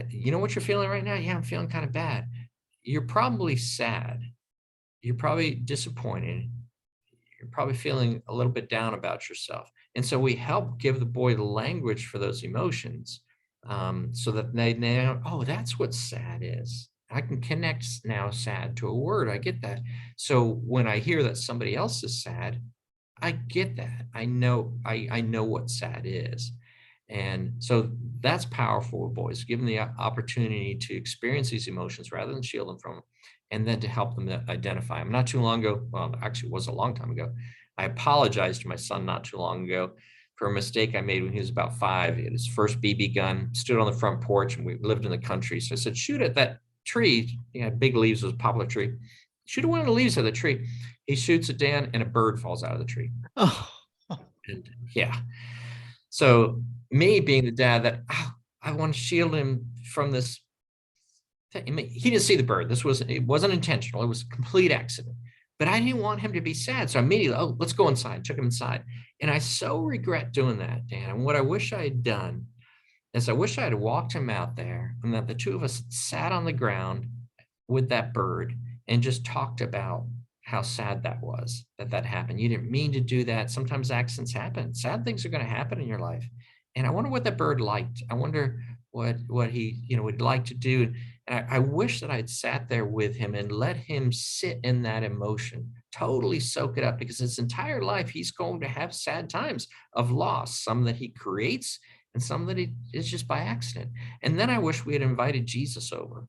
you know what you're feeling right now? Yeah, I'm feeling kind of bad. You're probably sad. you're probably disappointed. You're probably feeling a little bit down about yourself. And so we help give the boy the language for those emotions, so that they know, oh, that's what sad is. I can connect now sad to a word. I get that. So when I hear that somebody else is sad, I get that. I know what sad is. And so that's powerful with boys, give them the opportunity to experience these emotions rather than shield them from them, and then to help them to identify them. Not too long ago, well, actually it was a long time ago, I apologized to my son not too long ago for a mistake I made when he was about 5. He had his first BB gun, stood on the front porch, and we lived in the country. So I said, shoot at that tree. He had big leaves, it was a poplar tree. Shoot at one of the leaves of the tree. He shoots it down and a bird falls out of the tree. Oh, And yeah, so me being the dad that, oh, I want to shield him from this thing. I mean, he didn't see the bird. It wasn't intentional. It was a complete accident. But I didn't want him to be sad. So I immediately, oh, let's go inside. Took him inside. And I so regret doing that, Dan. And what I wish I had done is I wish I had walked him out there and that the two of us sat on the ground with that bird and just talked about how sad that was, that happened. You didn't mean to do that. Sometimes accidents happen. Sad things are going to happen in your life. And I wonder what that bird liked. I wonder what he, would like to do. And I wish that I'd sat there with him and let him sit in that emotion, totally soak it up, because his entire life he's going to have sad times of loss, some that he creates and some that is just by accident. And then I wish we had invited Jesus over.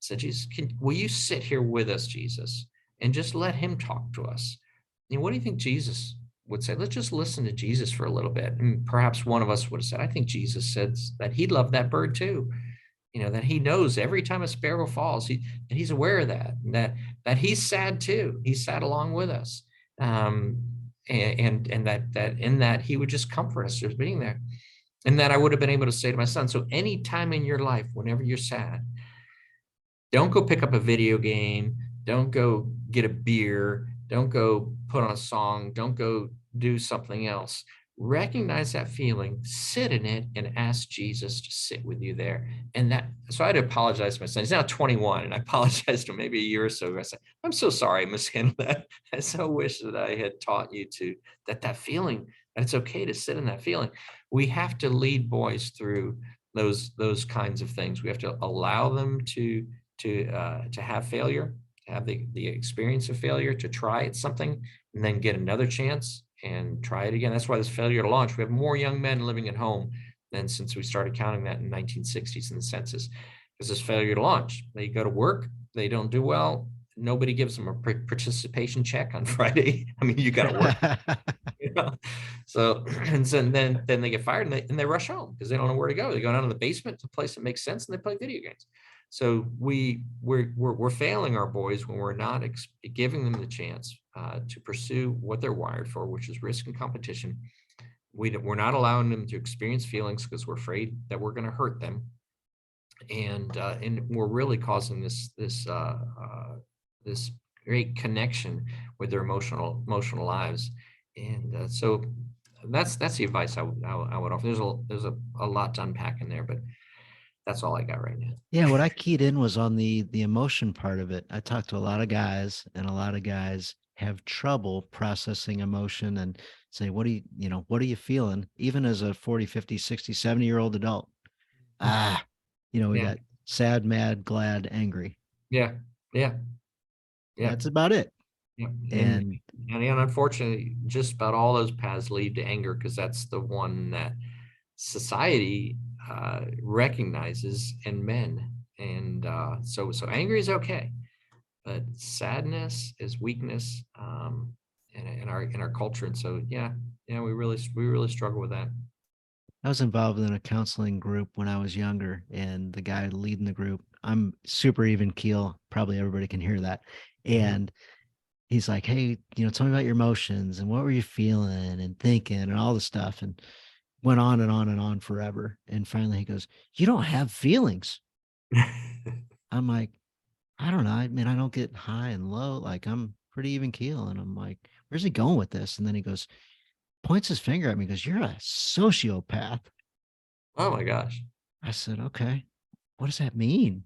Said, Jesus, will you sit here with us, Jesus, and just let him talk to us? What do you think Jesus would say? Let's just listen to Jesus for a little bit. And perhaps one of us would have said, I think Jesus said that he loved that bird too. That he knows every time a sparrow falls, he's aware of that, and that he's sad too. He's sad along with us. And that in that he would just comfort us just being there. And that I would have been able to say to my son, so anytime in your life, whenever you're sad, don't go pick up a video game. Don't go get a beer. Don't go put on a song. Don't go do something else. Recognize that feeling, sit in it, and ask Jesus to sit with you there. So I had to apologize to my son. He's now 21, and I apologized to him maybe a year or so ago. I said, I'm so sorry I mishandled that. I so wish that I had taught you that feeling, that it's okay to sit in that feeling. We have to lead boys through those kinds of things. We have to allow them to have failure, to have the experience of failure, to try at something and then get another chance and try it again. That's why this failure to launch, we have more young men living at home than since we started counting that in 1960s in the census, because this failure to launch, they go to work, they don't do well. Nobody gives them a participation check on Friday. I mean, you got to work. So and then they get fired and they rush home because they don't know where to go. They go down to the basement to a place that makes sense and they play video games. So we're failing our boys when we're not giving them the chance to pursue what they're wired for, which is risk and competition. We're not allowing them to experience feelings because we're afraid that we're going to hurt them, and we're really causing this great connection with their emotional lives. And so that's the advice I would offer. There's a lot to unpack in there, but that's all I got right now. Yeah, what I keyed in was on the emotion part of it. I talked to a lot of guys, and a lot of guys have trouble processing emotion and say, what are you feeling? Even as a 40, 50, 60, 70-year-old adult. We Yeah. got sad, mad, glad, angry. Yeah. Yeah. Yeah. That's about it. Yeah. And And unfortunately, just about all those paths lead to anger because that's the one that society recognizes in men. And so anger is okay, but sadness is weakness in our culture. And so we really struggle with that. I was involved in a counseling group when I was younger, and the guy leading the group, I'm super even keel. Probably everybody can hear that. And he's like, hey, tell me about your emotions and what were you feeling and thinking and all the stuff. And went on and on and on forever. And finally he goes, you don't have feelings. I'm like, I don't know. I mean, I don't get high and low. Like I'm pretty even keel. And I'm like, where's he going with this? And then he goes, points his finger at me, goes, you're a sociopath. Oh my gosh. I said, okay, what does that mean?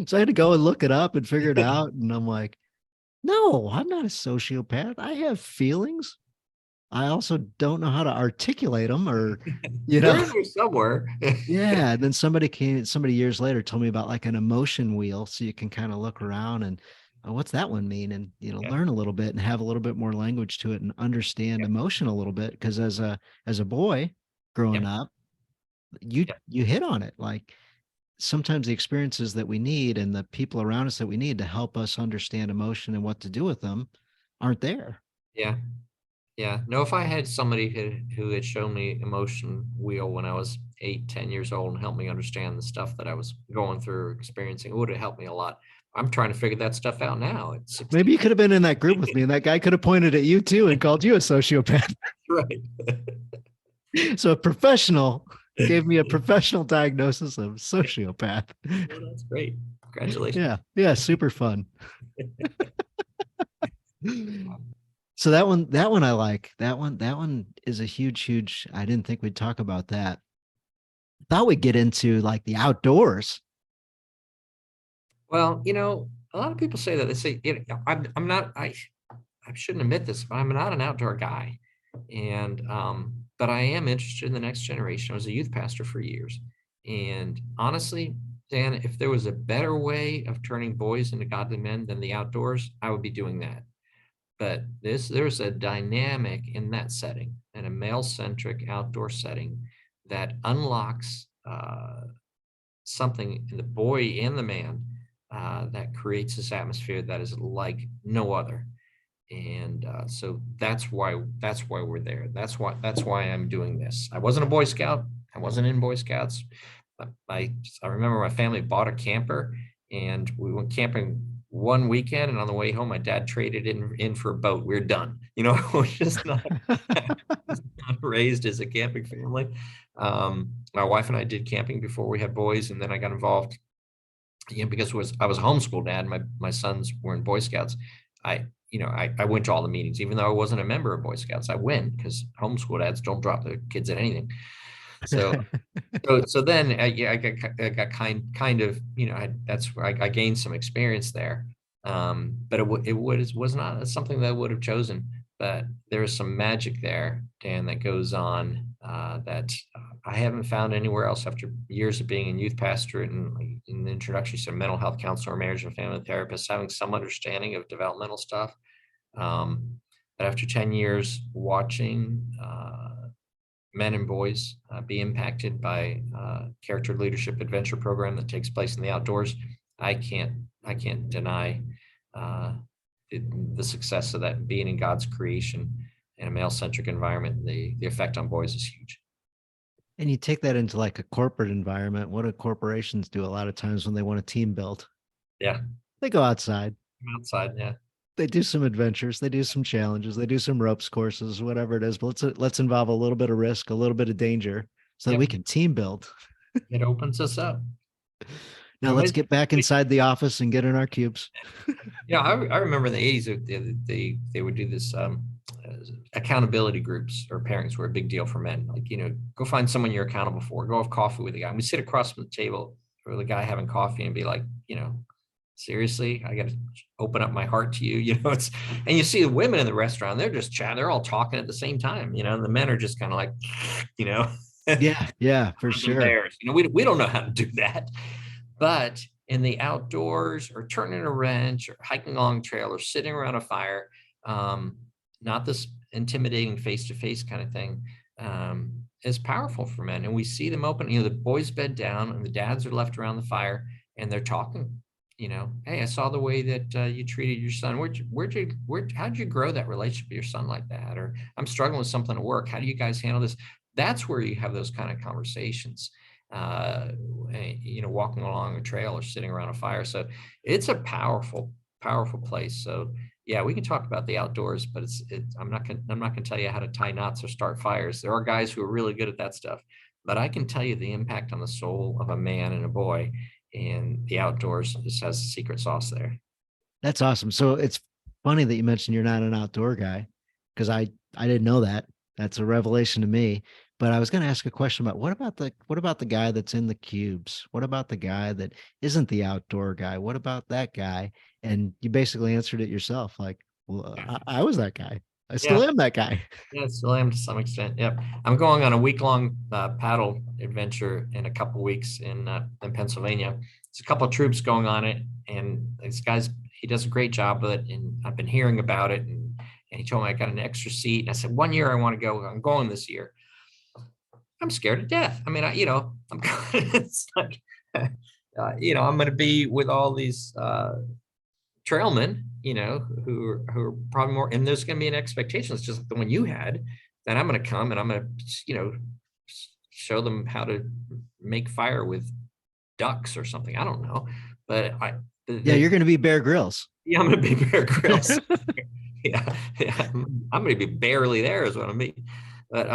So I had to go and look it up and figure it out. And I'm like, No, I'm not a sociopath. I have feelings. I also don't know how to articulate them or, you They're know, in there somewhere. yeah. And then somebody years later told me about like an emotion wheel. So you can kind of look around and, oh, what's that one mean? And, Yeah, learn a little bit and have a little bit more language to it and understand yeah, emotion a little bit. Cause as a boy growing yeah, up, you hit on it. Like sometimes the experiences that we need and the people around us that we need to help us understand emotion and what to do with them aren't there. yeah. Yeah, no, if I had somebody who had shown me emotion wheel when I was 8, 10 years old and helped me understand the stuff that I was going through, experiencing, it would have helped me a lot. I'm trying to figure that stuff out now at Maybe 60. you could have been in that group with me and that guy could have pointed at you too and called you a sociopath. Right. So a professional gave me a professional diagnosis of sociopath. Well, that's great. Congratulations. Yeah. Yeah. Super fun. So that one I like. That one is a huge. I didn't think we'd talk about that. Thought we'd get into like the outdoors. Well, a lot of people say that they say, I'm not, I shouldn't admit this, but I'm not an outdoor guy. And but I am interested in the next generation. I was a youth pastor for years. And honestly, Dan, if there was a better way of turning boys into godly men than the outdoors, I would be doing that. But there's a dynamic in that setting, in a male-centric outdoor setting, that unlocks something in the boy and the man, that creates this atmosphere that is like no other. And so that's why we're there. That's why I'm doing this. I wasn't a Boy Scout. I wasn't in Boy Scouts. But I remember my family bought a camper and we went camping one weekend, and on the way home, my dad traded in for a boat. We're done. We're just not raised as a camping family. My wife and I did camping before we had boys, and then I got involved, because I was a homeschool dad. My sons were in Boy Scouts. I went to all the meetings, even though I wasn't a member of Boy Scouts. I went because homeschool dads don't drop their kids at anything. So so then yeah, I got kind of, that's where I gained some experience there. But was not something that I would have chosen. But there is some magic there, Dan, that goes on, that I haven't found anywhere else after years of being in youth pastorate and in the introduction to mental health counselor, marriage and family therapist, having some understanding of developmental stuff. But after 10 years watching men and boys be impacted by character leadership adventure program that takes place in the outdoors, I can't deny uh, the success of that, being in God's creation in a male-centric environment. The effect on boys is huge. And you take that into like a corporate environment. What do corporations do a lot of times when they want a team built? Yeah, They go outside. outside. Yeah, They do some adventures. They do some challenges. They do some ropes courses, whatever it is. But let's involve a little bit of risk, a little bit of danger, so that yep. we can team build. It opens us up. Now let's get back inside the office and get in our cubes. I remember in the 80s they would do this, accountability groups, or pairings were a big deal for men. Like, go find someone you're accountable for, go have coffee with a guy. And we sit across from the table or the guy having coffee and be like, seriously, I got to open up my heart to you. And you see the women in the restaurant, they're just chatting, they're all talking at the same time, and the men are just kind of like, Yeah, for sure. we don't know how to do that. But in the outdoors, or turning a wrench, or hiking along trail, or sitting around a fire, not this intimidating face-to-face kind of thing, is powerful for men. And we see them open, the boys bed down and the dads are left around the fire and they're talking, hey, I saw the way that you treated your son. How'd you grow that relationship with your son like that? Or I'm struggling with something at work. How do you guys handle this? That's where you have those kind of conversations, walking along a trail or sitting around a fire. So it's a powerful, powerful place. So yeah, we can talk about the outdoors, but I'm not gonna tell you how to tie knots or start fires. There are guys who are really good at that stuff, but I can tell you the impact on the soul of a man and a boy in the outdoors just has the secret sauce there. That's awesome. So it's funny that you mentioned you're not an outdoor guy, because I didn't know that. That's a revelation to me. But I was going to ask a question about what about the guy that's in the cubes? What about the guy that isn't the outdoor guy? What about that guy? And you basically answered it yourself. Like, well, Yeah. I was that guy. I Yeah. still am that guy. Yeah, still am to some extent. Yep. I'm going on a week-long paddle adventure in a couple weeks in Pennsylvania. There's a couple of troops going on it, and this guy's he does a great job with it. And I've been hearing about it, and he told me I got an extra seat. And I said, 1 year I want to go. I'm going this year. I'm scared to death. I mean, I'm it's like, I'm going to be with all these trailmen, who are probably more, and there's going to be an expectation. It's just like the one you had, that I'm going to come and I'm going to, show them how to make fire with ducks or something. I don't know, but Yeah, you're going to be Bear Grylls. yeah, I'm going to be Bear Grylls. Yeah, I'm going to be barely there is what I mean. But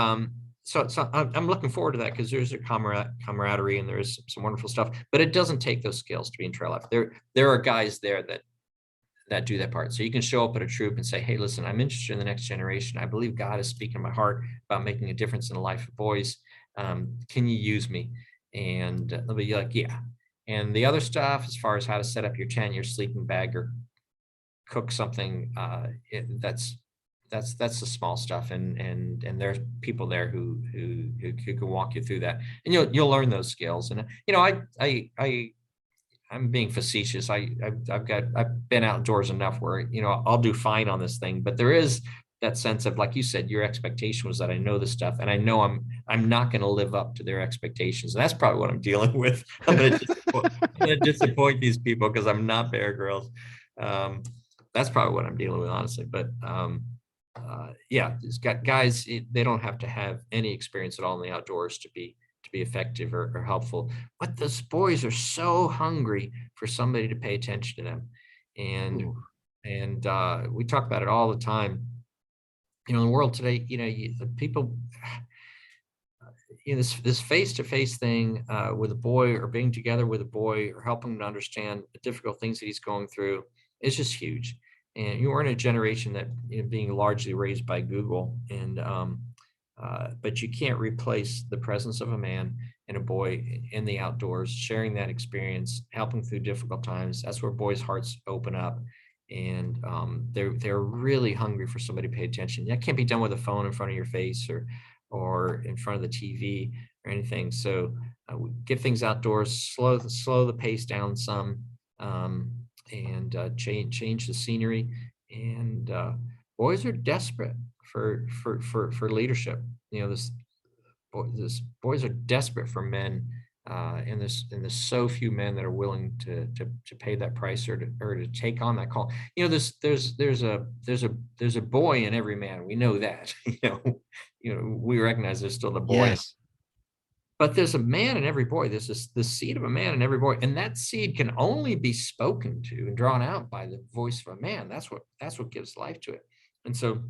so I'm looking forward to that, because there's a camaraderie and there's some wonderful stuff. But it doesn't take those skills to be in trail life. There are guys there that do that part. So you can show up at a troop and say, hey, listen, I'm interested in the next generation. I believe God is speaking in my heart about making a difference in the life of boys. Can you use me? And they'll be like, yeah. And the other stuff, as far as how to set up your tent, your sleeping bag, or cook something, that's the small stuff. And there's people there who can walk you through that, and you'll learn those skills. And I'm being facetious. I've been outdoors enough where, I'll do fine on this thing, but there is that sense of, like you said, your expectation was that I know this stuff, and I know I'm not going to live up to their expectations. And that's probably what I'm dealing with. I'm going to disappoint these people because I'm not Bear Grylls. That's probably what I'm dealing with, honestly. But yeah, it's got guys, they don't have to have any experience at all in the outdoors to be effective or helpful. But those boys are so hungry for somebody to pay attention to them. And Ooh. we talk about it all the time. In the world today, the people, this face-to-face thing with a boy, or being together with a boy, or helping him to understand the difficult things that he's going through, is just huge. And we're in a generation that, being largely raised by Google, and but you can't replace the presence of a man and a boy in the outdoors, sharing that experience, helping through difficult times. That's where boys' hearts open up, and they're really hungry for somebody to pay attention. That can't be done with a phone in front of your face, or in front of the TV or anything. So we get things outdoors, slow the pace down some, and change the scenery. And boys are desperate for leadership. This boys are desperate for men, and there's so few men that are willing to pay that price, or to take on that call. There's a boy in every man. We know that. We recognize there's still the boy. Yes. But there's a man in every boy. There's the seed of a man in every boy, and that seed can only be spoken to and drawn out by the voice of a man. That's what gives life to it. And so,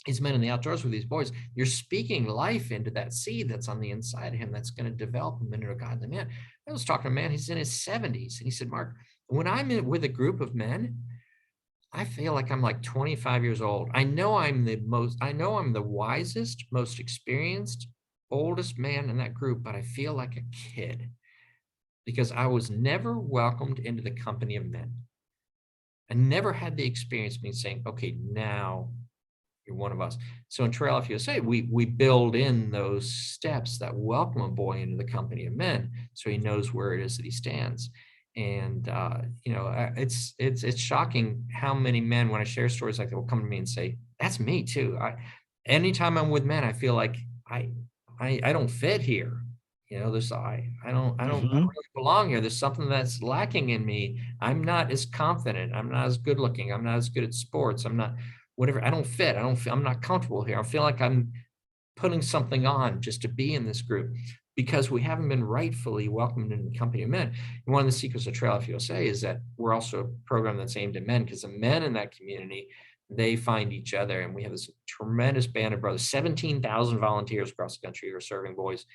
these men in the outdoors with these boys, you're speaking life into that seed that's on the inside of him, that's going to develop him into a godly man. I was talking to a man, he's in his 70s, and he said, Mark, when I'm with a group of men, I feel like I'm like 25 years old. I know I'm the wisest, most experienced, oldest man in that group, but I feel like a kid, because I was never welcomed into the company of men. I never had the experience of me saying, okay, now you're one of us. So in Trail Life USA, we build in those steps that welcome a boy into the company of men, so he knows where it is that he stands. And it's shocking how many men, when I share stories like that, will come to me and say, "That's me too." Anytime I'm with men, I feel like I don't fit here. I don't Mhm. really belong here. There's something that's lacking in me. I'm not as confident. I'm not as good looking. I'm not as good at sports. I'm not whatever. I don't fit. I'm not comfortable here. I feel like I'm putting something on just to be in this group, because we haven't been rightfully welcomed in the company of men. And one of the secrets of Trail Life USA is that we're also a program that's aimed at men, because the men in that community, they find each other, and we have this tremendous band of brothers, 17,000 volunteers across the country who are serving boys.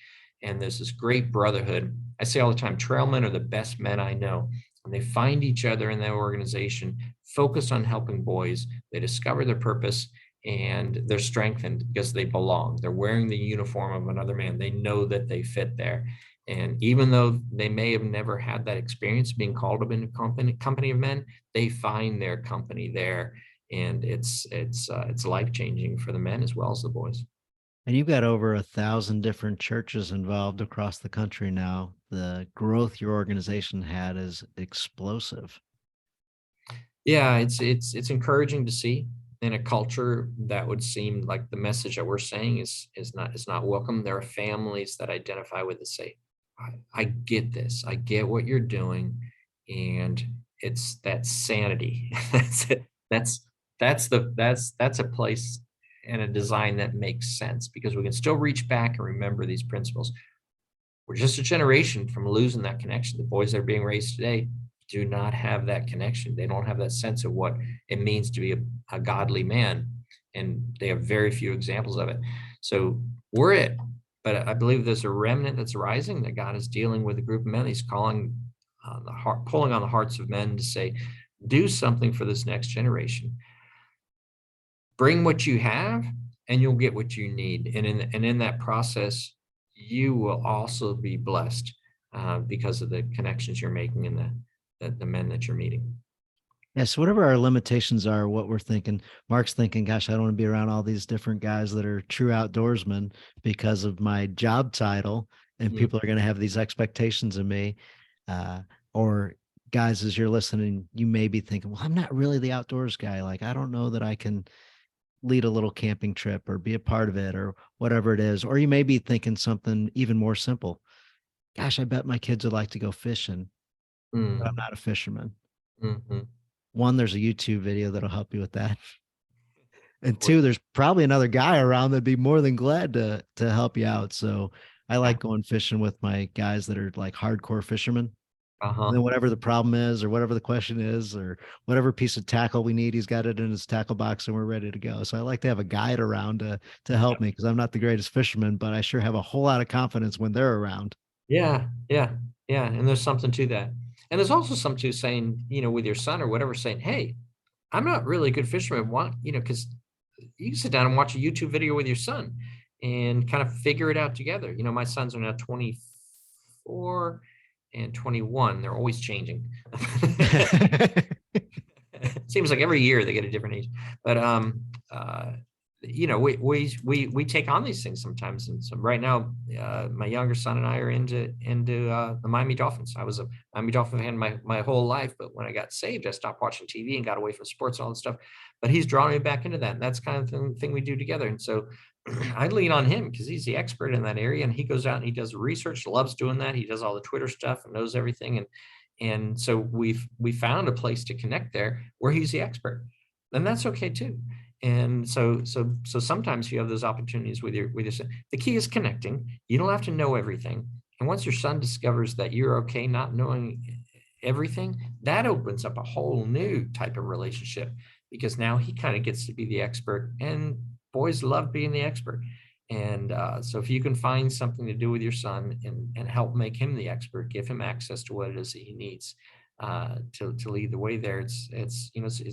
And there's this great brotherhood. I say all the time, trailmen are the best men I know. And they find each other in that organization, focused on helping boys. They discover their purpose, and they're strengthened because they belong. They're wearing the uniform of another man. They know that they fit there. And even though they may have never had that experience being called up in a company of men, they find their company there. And it's life-changing for the men as well as the boys. And you've got over 1,000 different churches involved across the country now. The growth your organization had is explosive. Yeah, it's encouraging to see in a culture that would seem like the message that we're saying is not welcome. There are families that identify with it, say, I get this, I get what you're doing, and it's that sanity. That's it. That's a place and a design that makes sense because we can still reach back and remember these principles. We're just a generation from losing that connection. The boys that are being raised today do not have that connection. They don't have that sense of what it means to be a godly man. And they have very few examples of it. So we're it. But I believe there's a remnant that's rising, that God is dealing with a group of men. He's calling the heart, pulling on the hearts of men to say, do something for this next generation. Bring what you have and you'll get what you need. And in that process, you will also be blessed because of the connections you're making and the men that you're meeting. Yeah, so whatever our limitations are, what we're thinking, Mark's thinking, gosh, I don't want to be around all these different guys that are true outdoorsmen because of my job title, and Mm, people are going to have these expectations of me. Or guys, as you're listening, you may be thinking, well, I'm not really the outdoors guy. Like, I don't know that I can lead a little camping trip or be a part of it or whatever it is. Or you may be thinking something even more simple. Gosh, I bet my kids would like to go fishing, but I'm mm, not a fisherman. mhm. One, there's a YouTube video that'll help you with that. And What- two, there's probably another guy around that'd be more than glad to help you out. So I Yeah. like going fishing with my guys that are like hardcore fishermen. And Uh-huh. then whatever the problem is, or whatever the question is, or whatever piece of tackle we need, he's got it in his tackle box and we're ready to go. So I like to have a guide around to help me because I'm not the greatest fisherman, but I sure have a whole lot of confidence when they're around. Yeah, yeah, yeah. And there's something to that. And there's also something to saying, with your son or whatever, saying, hey, I'm not really a good fisherman. Want, because you can sit down and watch a YouTube video with your son and kind of figure it out together. My sons are now 24 and 21. They're always changing. Seems like every year they get a different age. But we take on these things sometimes. And so right now, my younger son and I are into the Miami Dolphins. I was a Miami Dolphin fan my whole life, but when I got saved, I stopped watching TV and got away from sports and all that stuff. But he's drawn me back into that, and that's kind of the thing we do together. And so I lean on him because he's the expert in that area, and he goes out and he does research, loves doing that. He does all the Twitter stuff and knows everything. And so we found a place to connect there where he's the expert, and that's okay too. And so sometimes you have those opportunities with your son. The key is connecting. You don't have to know everything. And once your son discovers that you're okay not knowing everything, that opens up a whole new type of relationship because now he kind of gets to be the expert, and boys love being the expert. And so if you can find something to do with your son and help make him the expert, give him access to what it is that he needs to lead the way there, it's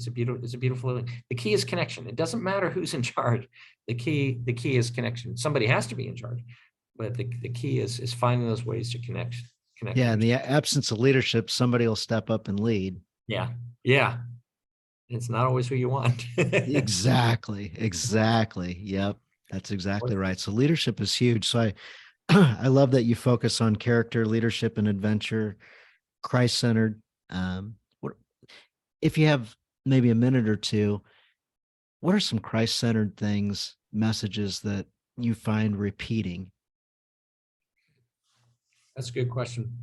a beautiful living. The key is connection. It doesn't matter who's in charge. The key is connection. Somebody has to be in charge, but the key is finding those ways to connect Yeah, with in your the son. absence of leadership, somebody will step up and lead. Yeah, yeah. It's not always who you want. Exactly. Exactly. Yep. That's exactly right. So leadership is huge. So I I love that you focus on character, leadership, and adventure, Christ-centered. What if you have maybe a minute or two, what are some Christ-centered things, messages that you find repeating? That's a good question.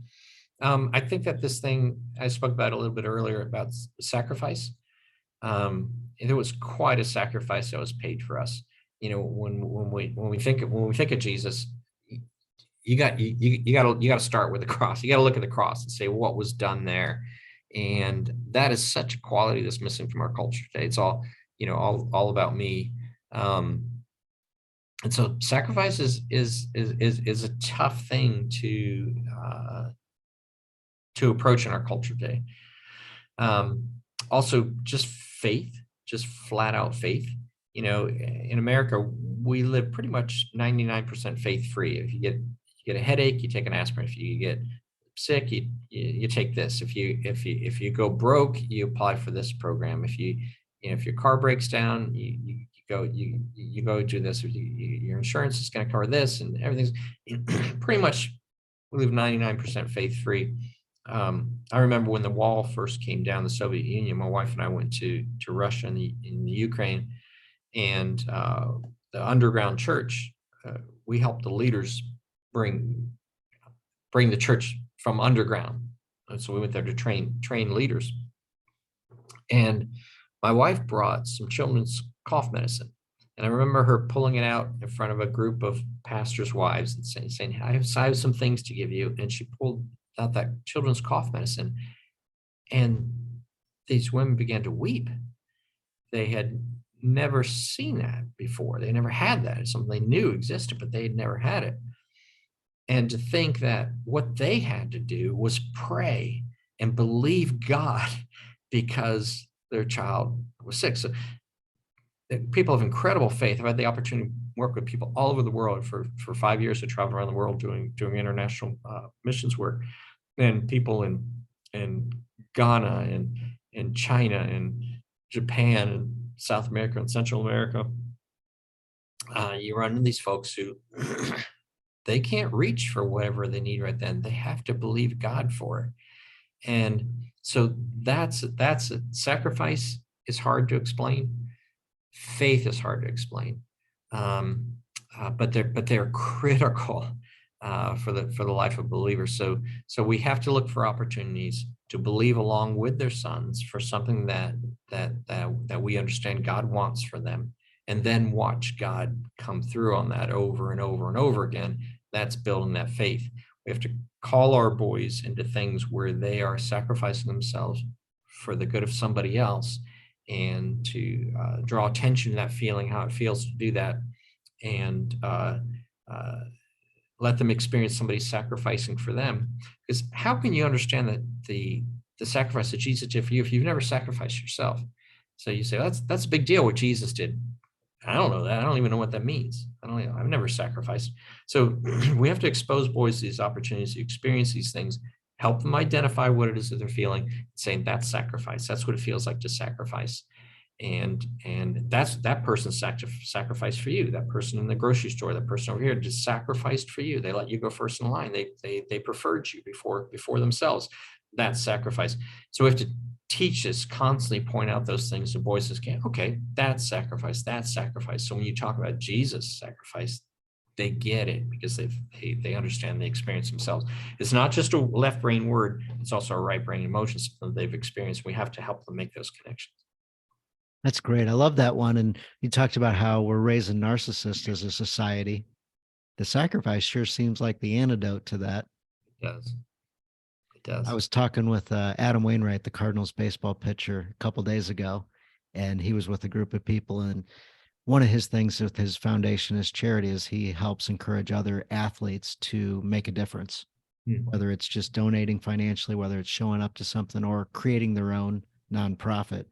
I think that this thing I spoke about a little bit earlier about sacrifice. There was quite a sacrifice that was paid for us. When we think of Jesus, you got to start with the cross. You got to look at the cross and say what was done there, and that is such a quality that's missing from our culture today. It's all about me. And so sacrifice is a tough thing to approach in our culture today. Also, just faith, just flat out faith. in America, we live pretty much 99% faith free. If you get a headache, you take an aspirin. If you get sick, you take this. If you go broke, you apply for this program. If your car breaks down, you go do this. Your insurance is going to cover this, and everything's pretty much, we live 99% faith free. I remember when the wall first came down, the Soviet Union, my wife and I went to Russia and in the Ukraine, and the underground church, we helped the leaders bring the church from underground. And so we went there to train leaders. And my wife brought some children's cough medicine. And I remember her pulling it out in front of a group of pastors' wives and saying, I have some things to give you. And she pulled out that children's cough medicine. And these women began to weep. They had never seen that before. They never had that. It's something they knew existed, but they had never had it. And to think that what they had to do was pray and believe God because their child was sick. So people of incredible faith. I've had the opportunity to work with people all over the world for 5 years, to travel around the world doing international missions work, and people in Ghana and in China and Japan and South America and Central America. You run into these folks who they can't reach for whatever they need right then. They have to believe God for it. And so that's a sacrifice is hard to explain. Faith is hard to explain. But they're critical for the life of believers. So we have to look for opportunities to believe along with their sons for something that we understand God wants for them, and then watch God come through on that over and over and over again. That's building that faith. We have to call our boys into things where they are sacrificing themselves for the good of somebody else, and to draw attention to that feeling, how it feels to do that, and let them experience somebody sacrificing for them. Because how can you understand that the sacrifice that Jesus did for you if you've never sacrificed yourself? So you say, that's a big deal what Jesus did. I don't know that. I don't even know what that means. I've never sacrificed. So we have to expose boys to these opportunities to experience these things, help them identify what it is that they're feeling, saying that's sacrifice. That's what it feels like to sacrifice. And that's that person's sacrifice for you. That person in the grocery store, that person over here just sacrificed for you. They let you go first in line. They preferred you before themselves. That's sacrifice. So we have to teach this, constantly point out those things. The boys just can't, okay, that's sacrifice, that's sacrifice. So when you talk about Jesus' sacrifice, they get it because they understand the experience themselves. It's not just a left brain word, it's also a right brain emotion, something they've experienced. We have to help them make those connections. That's great. I love that one. And you talked about how we're raising narcissists as a society. The sacrifice sure seems like the antidote to that. It does. It does. I was talking with Adam Wainwright, the Cardinals baseball pitcher, a couple days ago, and he was with a group of people. And one of his things with his foundation, his charity, is he helps encourage other athletes to make a difference, whether it's just donating financially, whether it's showing up to something, or creating their own nonprofit.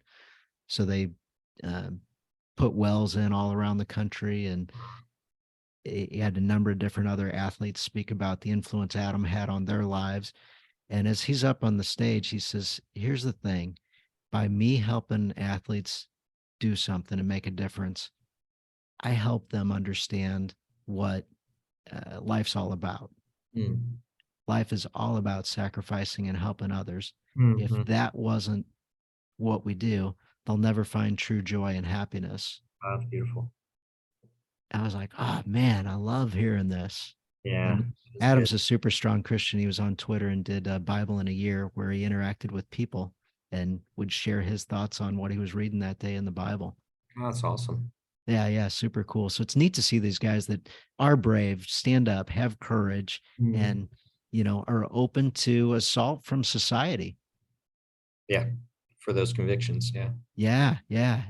So they put wells in all around the country, and he had a number of different other athletes speak about the influence Adam had on their lives. And as he's up on the stage, he says, here's the thing, by me helping athletes do something and make a difference, I help them understand what life's all about. Life is all about sacrificing and helping others. If that wasn't what we do, they'll never find true joy and happiness. That's beautiful. I was like, oh man, I love hearing this. Yeah. And Adam's a super strong Christian. He was on Twitter and did a Bible in a year, where he interacted with people and would share his thoughts on what he was reading that day in the Bible. Oh, that's awesome. Yeah, super cool. So it's neat to see these guys that are brave, stand up, have courage, and are open to assault from society. Yeah, for those convictions. Yeah.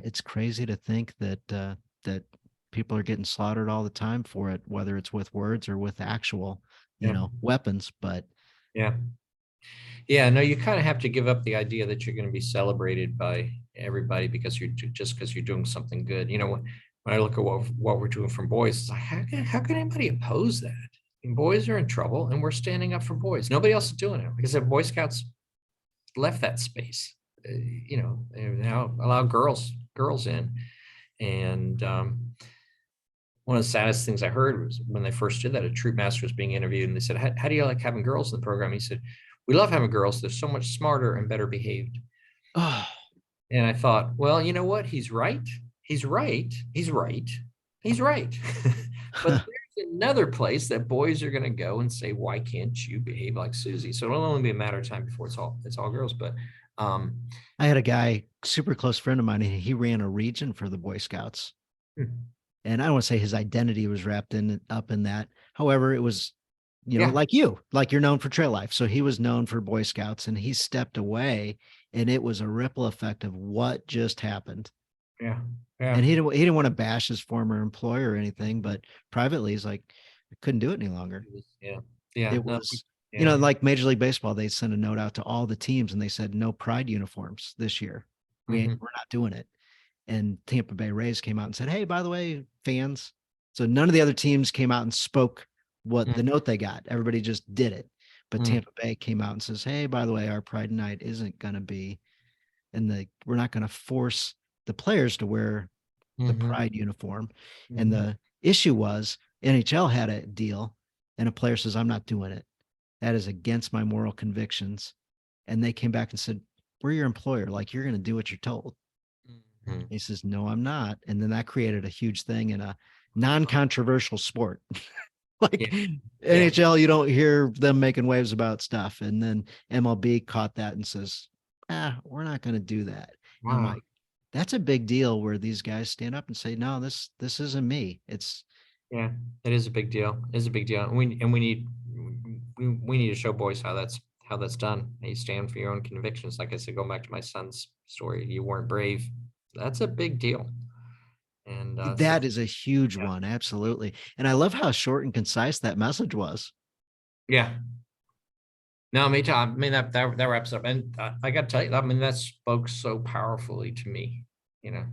It's crazy to think that that people are getting slaughtered all the time for it, whether it's with words or with actual, weapons. But yeah, Yeah, no, you kind of have to give up the idea that you're going to be celebrated by everybody because just because you're doing something good. When I look at what we're doing from boys, it's like, how can anybody oppose that? And boys are in trouble, and we're standing up for boys. Nobody else is doing it because the Boy Scouts left that space. They now allow girls in, and one of the saddest things I heard was when they first did that, a troop master was being interviewed, and they said, how do you like having girls in the program? He said, we love having girls. They're so much smarter and better behaved. Oh, And I thought, well, you know what? He's right. He's right. He's right. He's right. But there's another place that boys are going to go and say, why can't you behave like Susie? So it'll only be a matter of time before it's all girls. But um, I had a guy, super close friend of mine, and he ran a region for the Boy Scouts. hmm, And I don't want to say his identity was wrapped up in that. However, it was, yeah, like you're known for trail life. So he was known for Boy Scouts, and he stepped away, and it was a ripple effect of what just happened. yeah, yeah, And he didn't want to bash his former employer or anything, but privately he's like, I couldn't do it any longer. yeah, yeah. It No, was, yeah. like Major League Baseball, they sent a note out to all the teams and they said no pride uniforms this year. Hmm. We're not doing it. And Tampa Bay Rays came out and said, hey, by the way, fans. So none of the other teams came out and spoke what the note they got. Everybody just did it. But Mm-hmm. Tampa Bay came out and says, hey, by the way, our Pride Night isn't going to be, and we're not going to force the players to wear the Mm-hmm. Pride uniform. And Mm-hmm. the issue was NHL had a deal, and a player says, I'm not doing it. That is against my moral convictions. And they came back and said, we're your employer. Like, you're going to do what you're told. Mm-hmm. He says, no, I'm not. And then that created a huge thing in a non-controversial sport. Yeah, Like yeah. NHL, you don't hear them making waves about stuff. And then MLB caught that and says, we're not going to do that. And I'm Wow. like, that's a big deal where these guys stand up and say, no, this isn't me. It's Yeah, it is a big deal. It is a big deal. We need to show boys how that's done. You stand for your own convictions. Like I said, going back to my son's story, you weren't brave. That's a big deal. And so that is a huge yeah, one. Absolutely. And I love how short and concise that message was. yeah. No, me too. I mean that wraps up. And I got to tell you, I mean that spoke so powerfully to me. You know,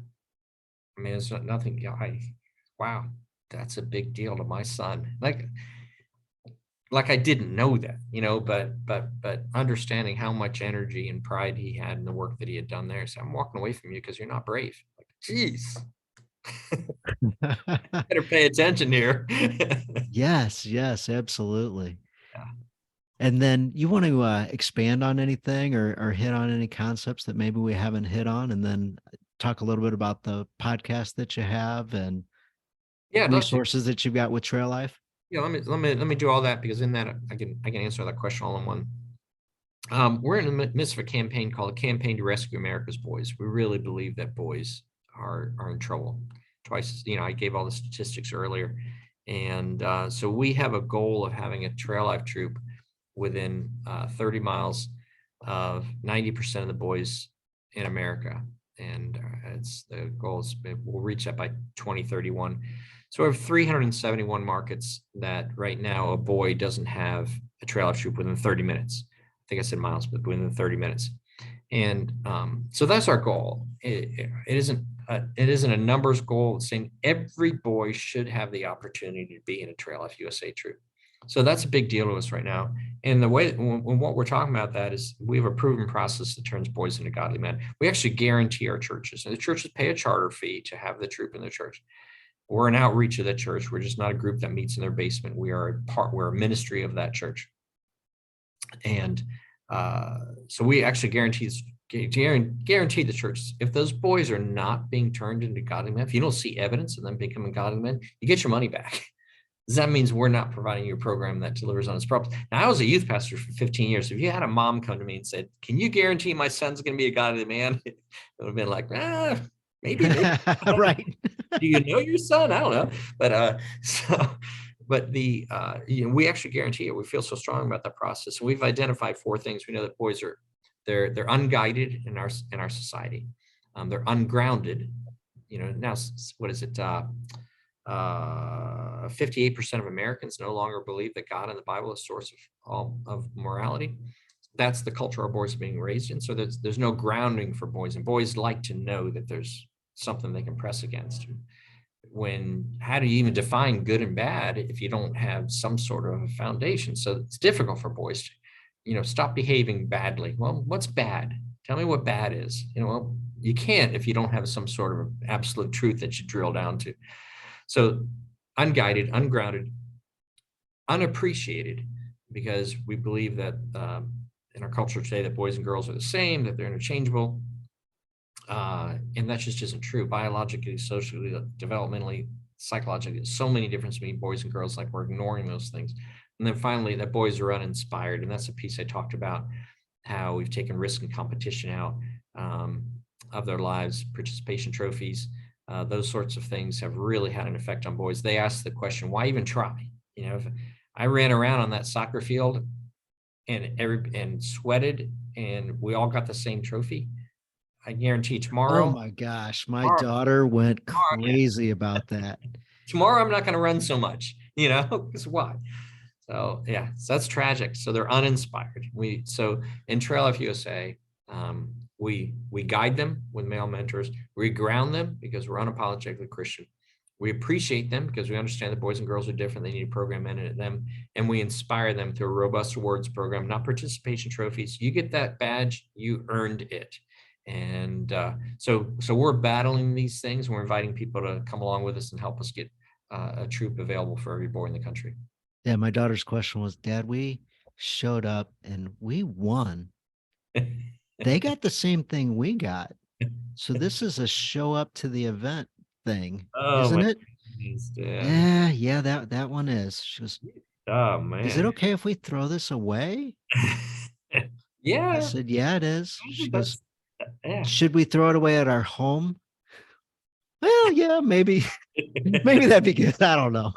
I mean it's not nothing. Yeah, wow, that's a big deal to my son. Like I didn't know that, but understanding how much energy and pride he had in the work that he had done there. So I'm walking away from you because you're not brave. Like, geez, better pay attention here. Yes, yes, absolutely. Yeah. And then you want to expand on anything or hit on any concepts that maybe we haven't hit on, and then talk a little bit about the podcast that you have and Yeah, I'd love to. resources that you've got with Trail Life. Yeah, let me do all that because in that I can answer that question all in one. We're in the midst of a campaign called a Campaign to Rescue America's Boys. We really believe that boys are in trouble. Twice, I gave all the statistics earlier, and so we have a goal of having a trail life troop within 30 miles of 90% of the boys in America, and it's the goal is we'll reach that by 2031. So we have 371 markets that right now a boy doesn't have a trail life troop within 30 minutes. I think I said miles, but within 30 minutes. And so that's our goal. It isn't a numbers goal. It's saying every boy should have the opportunity to be in a Trail Life USA troop. So that's a big deal to us right now. And the way when what we're talking about that is we have a proven process that turns boys into godly men. We actually guarantee our churches, and the churches pay a charter fee to have the troop in the church. We're an outreach of that church. We're just not a group that meets in their basement. We're a ministry of that church. And so we actually guarantee the churches. If those boys are not being turned into godly men, if you don't see evidence of them becoming godly men, you get your money back. That means we're not providing you a program that delivers on its promise. Now, I was a youth pastor for 15 years. If you had a mom come to me and said, can you guarantee my son's going to be a godly man? It would have been like, maybe. Right. Do you know your son? I don't know. But we actually guarantee it. We feel so strong about that process. And we've identified four things. We know that boys they're unguided in our society. They're ungrounded. Now what is it? 58% of Americans no longer believe that God and the Bible is the source of all of morality. that's the culture our boys are being raised in. So there's no grounding for boys, and boys like to know that there's something they can press against. When how do you even define good and bad if you don't have some sort of a foundation? So it's difficult for boys to, stop behaving badly. Well, what's bad? Tell me what bad is. Well, you can't if you don't have some sort of absolute truth that you drill down to. So unguided, ungrounded, unappreciated, because we believe that in our culture today that boys and girls are the same, that they're interchangeable. And that just isn't true. Biologically, socially, developmentally, psychologically, there's so many differences between boys and girls, like we're ignoring those things. And then finally, that boys are uninspired. And that's a piece I talked about, how we've taken risk and competition out of their lives, participation trophies, those sorts of things have really had an effect on boys. They ask the question, why even try? If I ran around on that soccer field and sweated and we all got the same trophy, I guarantee Oh tomorrow, my gosh, my tomorrow, daughter went yeah, crazy about that. tomorrow I'm not going to run so much, because why? So yeah, so that's tragic. So they're uninspired. So in Trail Life USA, we guide them with male mentors. We ground them because we're unapologetically Christian. We appreciate them because we understand that boys and girls are different. They need a program in at them, and we inspire them through a robust awards program, not participation trophies. You get that badge, you earned it. And so we're battling these things. We're inviting people to come along with us and help us get a troop available for every boy in the country. Yeah, my daughter's question was, Dad, we showed up and we won. They got the same thing we got. So this is a show up to the event thing, Oh isn't my it? goodness, Dad. Yeah, that one is. She goes, Oh is it man. okay if we throw this away? I Yeah, said, yeah, it is. She goes, that's yeah. should we throw it away at our home? Well, yeah, maybe, maybe that'd be good. I don't know.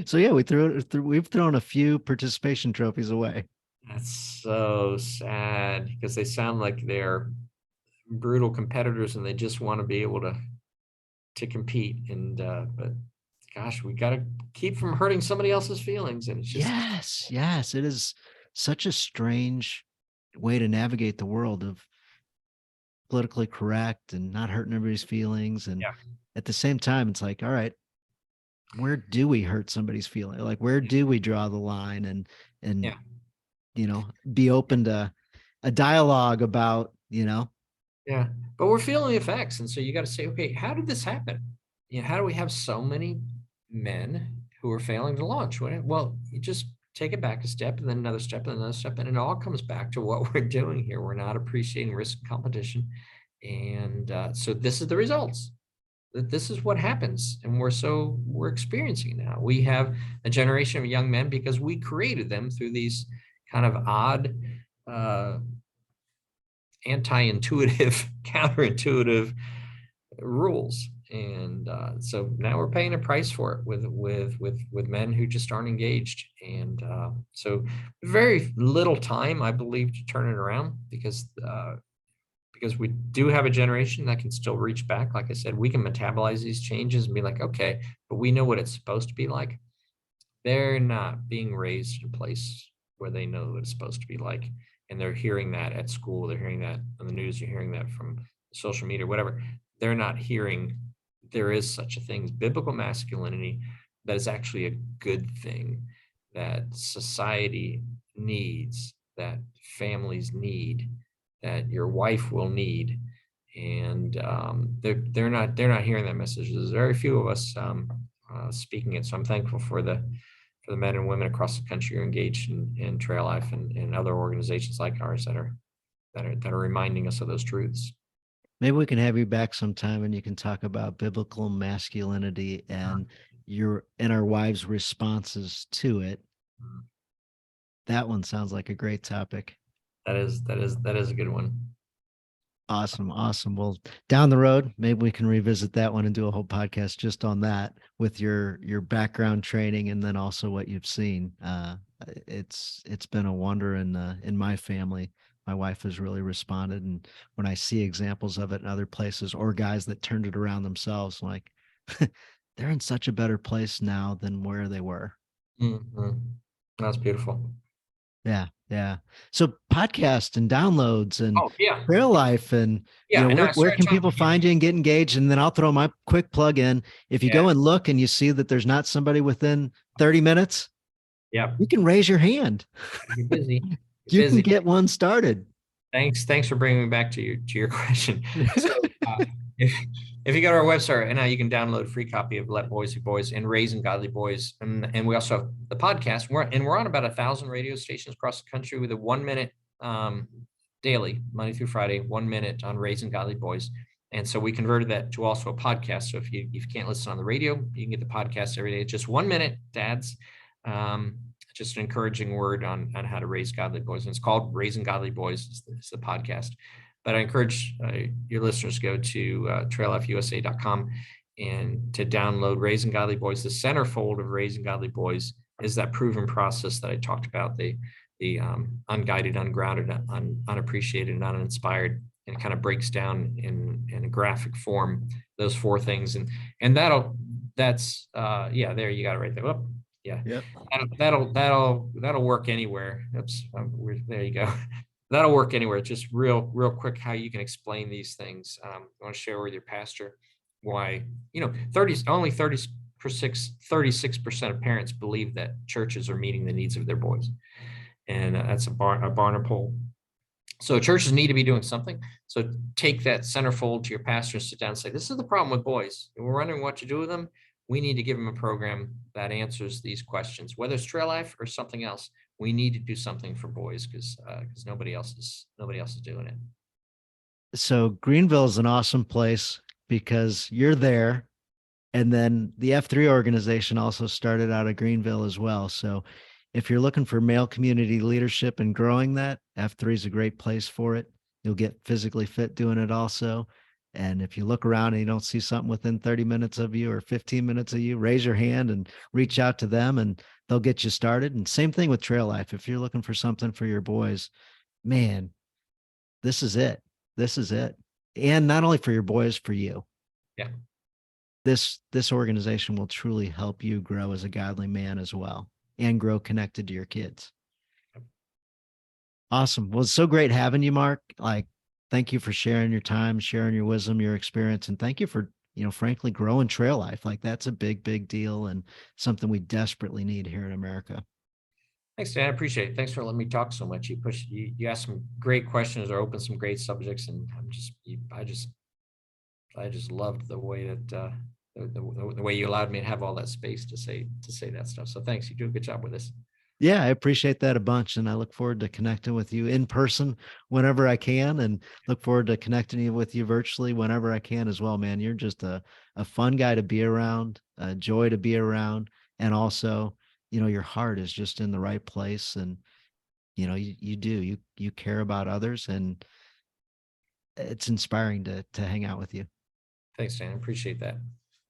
So yeah, we've thrown a few participation trophies away. That's so sad because they sound like they're brutal competitors and they just want to be able to compete. And but gosh, we got to keep from hurting somebody else's feelings. And it's just Yes, it is such a strange way to navigate the world of politically correct and not hurting everybody's feelings. And yeah, at the same time, it's like, all right, where do we hurt somebody's feeling? Like, where do we draw the line and yeah, be open to a dialogue about, yeah. But we're feeling the effects, and so you got to say, okay, how did this happen? How do we have so many men who are failing to launch? Well, you just take it back a step, and then another step, and another step, and it all comes back to what we're doing here. We're not appreciating risk and competition, and so this is the results. That this is what happens, and we're experiencing it now. We have a generation of young men because we created them through these kind of odd, uh, anti-intuitive, counterintuitive rules. And so now we're paying a price for it with men who just aren't engaged. And so very little time, I believe, to turn it around because we do have a generation that can still reach back. Like I said, we can metabolize these changes and be like, okay, but we know what it's supposed to be like. They're not being raised in a place where they know what it's supposed to be like. And they're hearing that at school, they're hearing that on the news, you're hearing that from social media, whatever. They're not hearing there is such a thing as biblical masculinity that is actually a good thing, that society needs, that families need, that your wife will need. And they're not hearing that message. There's very few of us speaking it. So I'm thankful for the men and women across the country who are engaged in Trail Life and other organizations like ours that are reminding us of those truths. maybe we can have you back sometime and you can talk about biblical masculinity and our wives' responses to it. That one sounds like a great topic. That is a good one. Awesome. Well, down the road, maybe we can revisit that one and do a whole podcast just on that with your background training and then also what you've seen. It's been a wonder in my family. My wife has really responded, and when I see examples of it in other places or guys that turned it around themselves, like they're in such a better place now than where they were. Mhm. That's beautiful. Yeah, Yeah. So podcast and downloads and Oh, yeah. real life and Yeah. And I where started can talking, people find you and get engaged? And then I'll throw my quick plug in. If you yeah. go and look and you see that there's not somebody within 30 minutes, Yeah. you can raise your hand. You're busy. You're You can busy. get one started. Thanks for bringing me back to your question. So if if you go to our website right now, you can download a free copy of Let Boys Be Boys and Raising Godly Boys, and we also have the podcast. We're on about 1,000 radio stations across the country with a 1 minute daily, Monday through Friday, 1 minute on Raising Godly Boys. And so we converted that to also a podcast. So if you can't listen on the radio, you can get the podcast every day. It's just 1 minute, dads. Just an encouraging word on how to raise godly boys. And it's called Raising Godly Boys. It's the podcast. But I encourage your listeners to go to traillifusa.com and to download Raising Godly Boys. The centerfold of Raising Godly Boys is that proven process that I talked about, the unguided, ungrounded, unappreciated, and uninspired. And it kind of breaks down in a graphic form those four things. And that's yeah, there you got it right there. Whoop. Yeah, Yep. that'll work anywhere. Oops, there you go. That'll work anywhere. Just real quick, how you can explain these things. I want to share with your pastor why 36% of parents believe that churches are meeting the needs of their boys, and that's a Barna poll. So churches need to be doing something. So take that centerfold to your pastor and sit down and say, this is the problem with boys. And we're wondering what to do with them. We need to give them a program that answers these questions, whether it's Trail Life or something else. We need to do something for boys because nobody else is doing it. So Greenville is an awesome place because you're there. And then the F3 organization also started out of Greenville as well. So if you're looking for male community leadership and growing that, F3 is a great place for it. You'll get physically fit doing it also. And if you look around and you don't see something within 30 minutes of you or 15 minutes of you, raise your hand and reach out to them and they'll get you started. And same thing with Trail Life. If you're looking for something for your boys, man, this is it. This is it. And not only for your boys, for you. Yeah. This organization will truly help you grow as a godly man as well and grow connected to your kids. Awesome. Well, it's so great having you, Mark. Like, thank you for sharing your time, sharing your wisdom, your experience, and thank you for, frankly, growing Trail Life. Like, that's a big deal and something we desperately need here in America. Thanks, Dan. I appreciate it. Thanks for letting me talk so much. You asked some great questions or opened some great subjects, and I just loved the way that the way you allowed me to have all that space to say that stuff. So thanks. You do a good job with this. Yeah, I appreciate that a bunch. And I look forward to connecting with you in person whenever I can, and look forward to connecting with you virtually whenever I can as well, man. You're just a fun guy to be around, a joy to be around. And also, your heart is just in the right place. And, you care about others, and it's inspiring to hang out with you. Thanks, Dan. I appreciate that.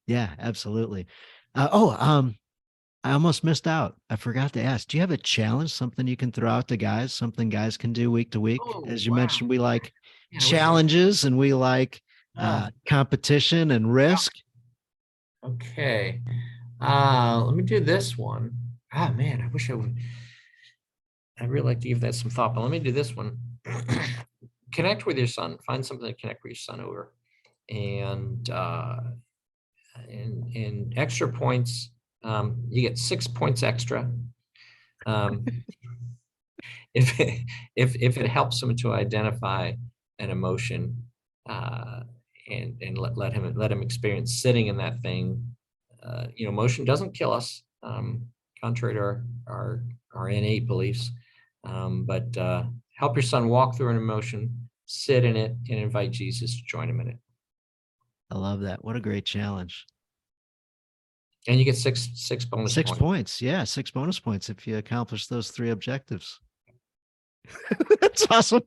Yeah, absolutely. I almost missed out. I forgot to ask, do you have a challenge, something you can throw out to guys, something guys can do week to week? Oh, As you wow. mentioned, we like Man, I wish I was- challenges and we like competition and risk. Okay. Let me do this one. Man, I wish I would. I'd really like to give that some thought, but let me do this one. Connect with your son. Find something to connect with your son over. And in extra points, you get 6 points extra. If it helps him to identify an emotion, and let him experience sitting in that thing. Emotion doesn't kill us, contrary to our innate beliefs. But help your son walk through an emotion, sit in it, and invite Jesus to join him in it. I love that. What a great challenge. And you get six bonus 6 points. points. Yeah, 6 bonus points if you accomplish those 3 objectives. That's awesome.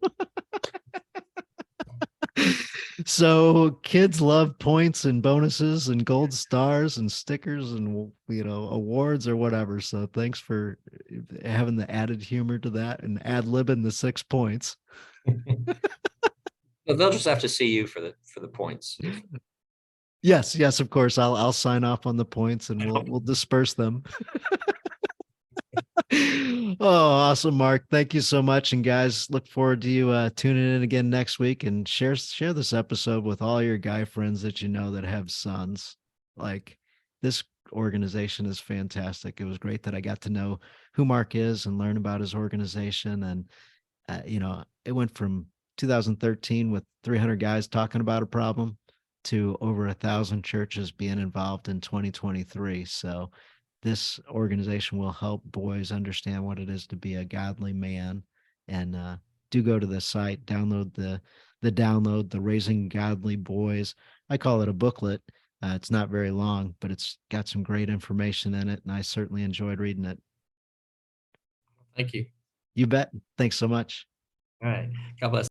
So kids love points and bonuses and gold stars and stickers and awards or whatever. So thanks for having the added humor to that and ad-libbing the 6 points. They'll just have to see you for the points. Yes, of course. I'll sign off on the points and we'll disperse them. Oh, awesome, Mark. Thank you so much. And guys, look forward to you tuning in again next week and share this episode with all your guy friends that you know that have sons. Like this organization is fantastic. It was great that I got to know who Mark is and learn about his organization. And it went from 2013 with 300 guys talking about a problem to over 1,000 churches being involved in 2023. So this organization will help boys understand what it is to be a godly man. And do go to the site, download the Raising Godly Boys. I call it a booklet. It's not very long, but it's got some great information in it, and I certainly enjoyed reading it. Thank you. You bet. Thanks so much. All right. God bless.